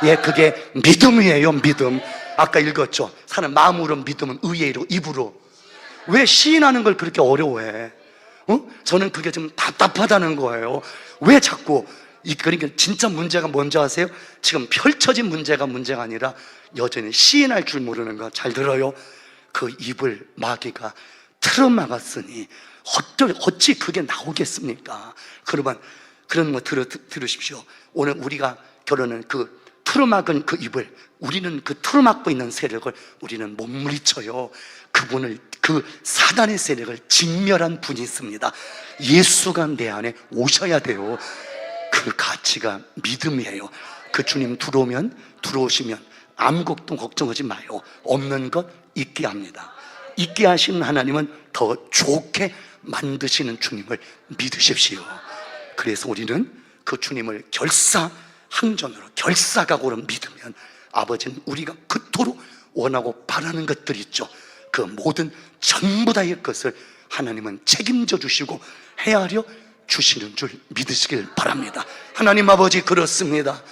[SPEAKER 1] 예, 그게 믿음이에요. 믿음. 아까 읽었죠. 사는 마음으로 믿음은 의외로 입으로. 왜 시인하는 걸 그렇게 어려워해? 저는 그게 좀 답답하다는 거예요. 왜 자꾸 그러니까 진짜 문제가 뭔지 아세요? 지금 펼쳐진 문제가 아니라 여전히 시인할 줄 모르는 거. 잘 들어요. 그 입을 마귀가 틀어막았으니 어찌 그게 나오겠습니까? 그러면 그런 거 들으십시오. 오늘 우리가 결혼은 그 틀어막은 그 입을, 우리는 그 틀어막고 있는 세력을 우리는 못 물리쳐요. 그분을, 그 사단의 세력을 진멸한 분이 있습니다. 예수가 내 안에 오셔야 돼요. 그 가치가 믿음이에요. 그 주님 들어오시면 아무것도 걱정하지 마요. 없는 것 있게 합니다. 있게 하시는 하나님은 더 좋게 만드시는 주님을 믿으십시오. 그래서 우리는 그 주님을 결사항전으로 결사각오로 믿으면 아버지는 우리가 그토록 원하고 바라는 것들 있죠, 그 모든 전부 다의 것을 하나님은 책임져 주시고 헤아려 주시는 줄 믿으시길 바랍니다. 하나님 아버지, 그렇습니다.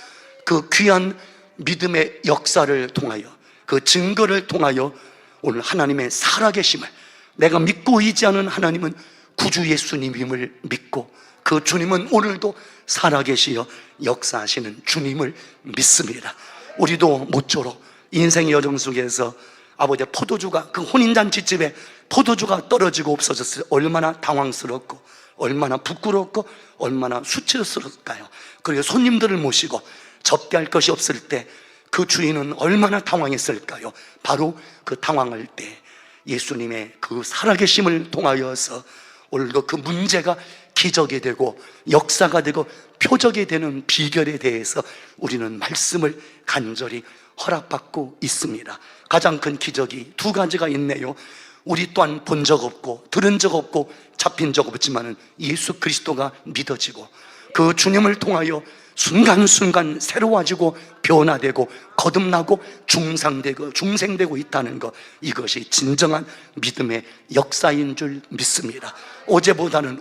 [SPEAKER 1] 그 귀한 믿음의 역사를 통하여, 그 증거를 통하여 오늘 하나님의 살아계심을, 내가 믿고 의지하는 하나님은 구주 예수님임을 믿고 그 주님은 오늘도 살아계시어 역사하시는 주님을 믿습니다. 우리도 모쪼록 인생 여정 속에서 아버지 포도주가, 그 혼인잔치집에 포도주가 떨어지고 없어졌을 때 얼마나 당황스럽고 얼마나 부끄럽고 얼마나 수치스러울까요? 그리고 손님들을 모시고 접대할 것이 없을 때 그 주인은 얼마나 당황했을까요? 바로 그 당황할 때 예수님의 그 살아계심을 통하여서 오늘도 그 문제가 기적이 되고 역사가 되고 표적이 되는 비결에 대해서 우리는 말씀을 간절히 허락받고 있습니다. 가장 큰 기적이 두 가지가 있네요. 우리 또한 본 적 없고 들은 적 없고 잡힌 적 없지만은 예수 그리스도가 믿어지고 그 주님을 통하여 순간순간 새로워지고 변화되고 거듭나고 중생되고 있다는 것, 이것이 진정한 믿음의 역사인 줄 믿습니다. 어제보다는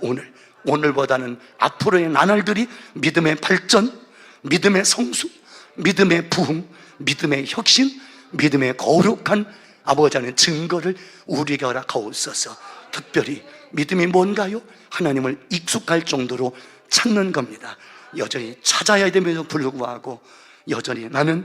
[SPEAKER 1] 오늘보다는 앞으로의 나날들이 믿음의 발전, 믿음의 성수, 믿음의 부흥, 믿음의 혁신, 믿음의 거룩한 아버지는 증거를 우리에게 허락하옵소서. 특별히 믿음이 뭔가요? 하나님을 익숙할 정도로 찾는 겁니다. 여전히 찾아야 됨에도 불구하고 여전히 나는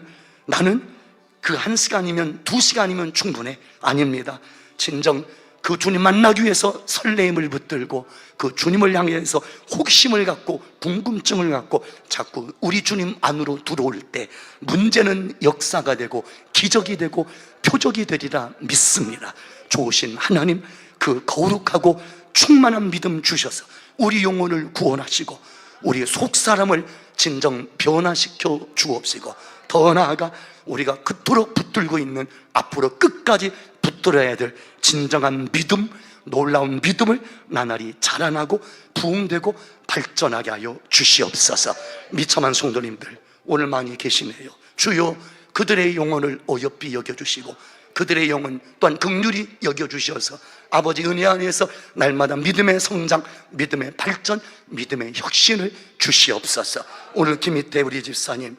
[SPEAKER 1] 그 1시간이면 2시간이면 충분해. 아닙니다. 진정 그 주님 만나기 위해서 설레임을 붙들고 그 주님을 향해서 호기심을 갖고 궁금증을 갖고 자꾸 우리 주님 안으로 들어올 때 문제는 역사가 되고 기적이 되고 표적이 되리라 믿습니다. 좋으신 하나님, 그 거룩하고 충만한 믿음 주셔서 우리 영혼을 구원하시고 우리의 속사람을 진정 변화시켜 주옵시고, 더 나아가 우리가 그토록 붙들고 있는, 앞으로 끝까지 붙들어야 될 진정한 믿음, 놀라운 믿음을 나날이 자라나고 부흥되고 발전하게 하여 주시옵소서. 미참한 성도님들 오늘 많이 계시네요. 주여, 그들의 영혼을 어여삐 여겨주시고 그들의 영혼 또한 긍휼히 여겨주셔서 아버지 은혜 안에서 날마다 믿음의 성장, 믿음의 발전, 믿음의 혁신을 주시옵소서. 오늘 김희태 우리 집사님,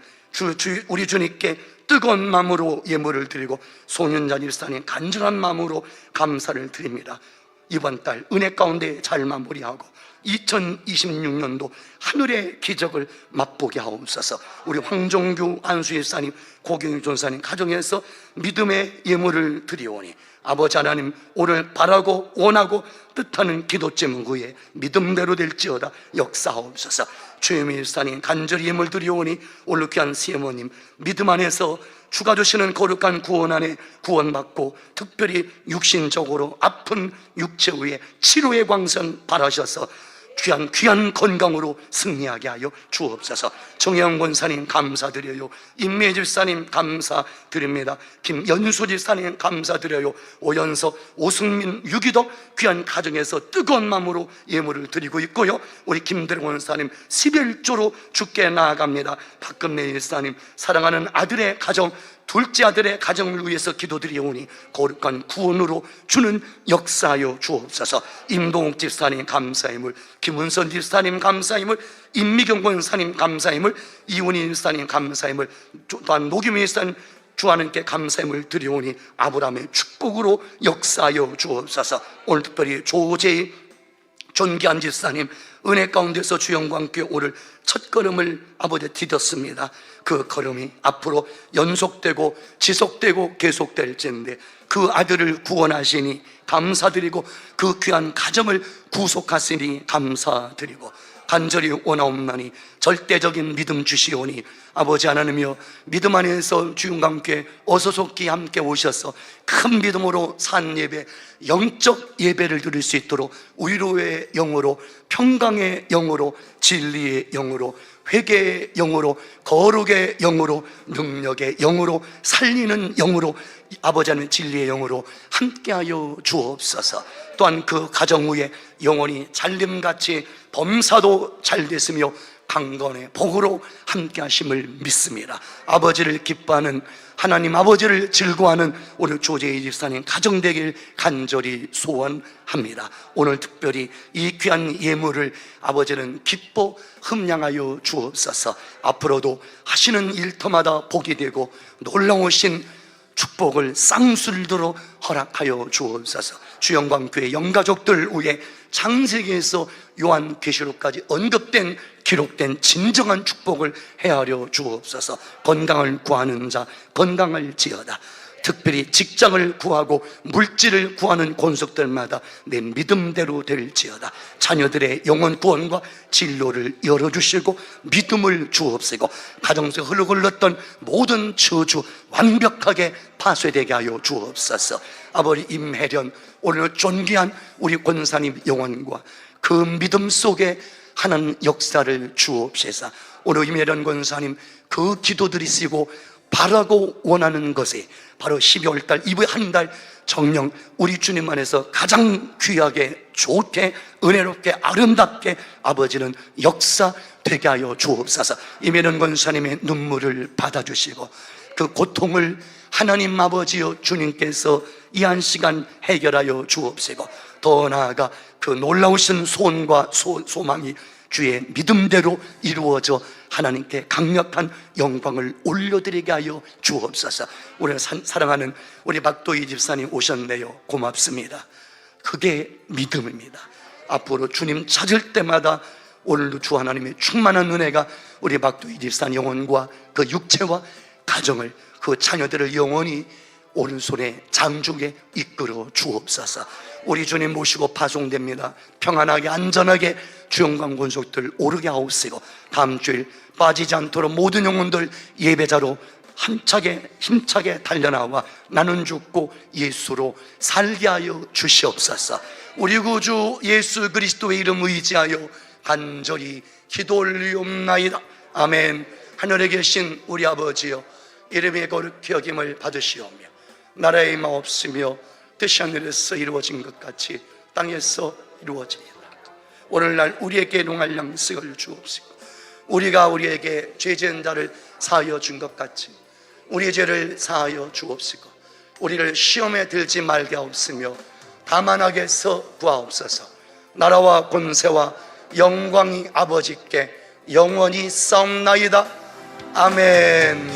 [SPEAKER 1] 우리 주님께 뜨거운 마음으로 예물을 드리고 송윤자 집사님 간절한 마음으로 감사를 드립니다. 이번 달 은혜 가운데 잘 마무리하고 2026년도 하늘의 기적을 맛보게 하옵소서. 우리 황종규 안수 집사님, 고경희 전사님 가정에서 믿음의 예물을 드리오니 아버지 하나님, 오늘 바라고 원하고 뜻하는 기도 제목에 믿음대로 될지어다 역사하옵소서. 주혜미 집사님 간절히 예물 드리오니 오늘 귀한 시어머님 믿음 안에서 주가 주시는 거룩한 구원 안에 구원받고 특별히 육신적으로 아픈 육체 위에 치료의 광선 바라셔서 귀한 건강으로 승리하게 하여 주옵소서. 정혜영 권사님 감사드려요. 임미애 집사님 감사드립니다. 김연수 집사님 감사드려요. 오연서, 오승민, 유기덕 귀한 가정에서 뜨거운 마음으로 예물을 드리고 있고요. 우리 김대령 권사님 11조로 주께 나아갑니다. 박금래 집사님 사랑하는 아들의 가정, 둘째 아들의 가정을 위해서 기도드리오니 거룩한 구원으로 주는 역사하여 주옵소서. 임동욱 집사님 감사임을, 김은선 집사님 감사임을, 임미경 권사님 감사임을, 이훈희 집사님 감사임을, 또한 노규민 집사님 주 하나님께 감사임을 드리오니 아브라함의 축복으로 역사하여 주옵소서. 오늘 특별히 조재희 존귀한 집사님 은혜 가운데서 주 영광교회 오늘 첫 걸음을 아버지 디뎠습니다. 그 걸음이 앞으로 연속되고 지속되고 계속될지인데 그 아들을 구원하시니 감사드리고 그 귀한 가정을 구속하시니 감사드리고 간절히 원하옵나니 절대적인 믿음 주시오니 아버지 하나님이여, 믿음 안에서 주영광교회 어소속히 함께 오셔서 큰 믿음으로 산 예배, 영적 예배를 드릴 수 있도록 위로의 영으로, 평강의 영으로, 진리의 영으로, 회개의 영으로, 거룩의 영으로, 능력의 영으로, 살리는 영으로, 아버지 하나님 진리의 영으로 함께하여 주옵소서. 또한 그 가정 위에 영원히 잘림같이 범사도 잘 됐으며 강건의 복으로 함께하심을 믿습니다. 아버지를 기뻐하는, 하나님 아버지를 즐거워하는 우리 조재희 집사님 가정 되길 간절히 소원합니다. 오늘 특별히 이 귀한 예물을 아버지는 기뻐 흠양하여 주옵소서. 앞으로도 하시는 일터마다 복이 되고 놀라우신 축복을 쌍술도로 허락하여 주옵소서. 주영광교회 영가족들 위해 창세기에서 요한계시록까지 언급된, 기록된 진정한 축복을 헤아려 주옵소서. 건강을 구하는 자 건강을 지어다. 특별히 직장을 구하고 물질을 구하는 권속들마다 내 믿음대로 될지어다. 자녀들의 영혼 구원과 진로를 열어주시고 믿음을 주옵시고 가정에서 흘러흘렀던 모든 저주 완벽하게 파쇄되게 하여 주옵소서. 아버지 임혜련, 오늘 존귀한 우리 권사님 영혼과 그 믿음 속에 하나님 역사를 주옵소서. 오늘 임혜련 권사님 그 기도들이 쓰고 바라고 원하는 것에 바로 12월달 이후에 한 달 정령 우리 주님 안에서 가장 귀하게, 좋게, 은혜롭게, 아름답게 아버지는 역사되게 하여 주옵소서. 임혜련 권사님의 눈물을 받아주시고 그 고통을 하나님 아버지여 주님께서 이 한 시간 해결하여 주옵시고 더 나아가 그 놀라우신 소원과 소망이 주의 믿음대로 이루어져 하나님께 강력한 영광을 올려드리게 하여 주옵소서. 우리가 사랑하는 우리 박도희 집사님 오셨네요. 고맙습니다. 그게 믿음입니다. 앞으로 주님 찾을 때마다 오늘도 주 하나님의 충만한 은혜가 우리 박도희 집사님 영혼과 그 육체와 가정을, 그 자녀들을 영원히 오른손에 장중에 이끌어 주옵소서. 우리 주님 모시고 파송됩니다. 평안하게 안전하게 주영광 권속들 오르게 하옵시고 다음 주일 빠지지 않도록 모든 영혼들 예배자로 힘차게 달려나와 나는 죽고 예수로 살게 하여 주시옵소서. 우리 구주 예수 그리스도의 이름 의지하여 간절히 기도 올리옵나이다. 아멘. 하늘에 계신 우리 아버지여, 이름의 거룩히 여김을 받으시오며 나라의 마옵시며 뜻이 하늘에서 이루어진 것 같이 땅에서 이루어지리이다. 오늘날 우리에게 일용할 양식을 주옵시고 우리가 우리에게 죄지은 자를 사하여 준 것 같이 우리의 죄를 사하여 주옵시고 우리를 시험에 들지 말게 하옵시며 다만 악에서 구하옵소서. 나라와 권세와 영광이 아버지께 영원히 싸움나이다. 아멘.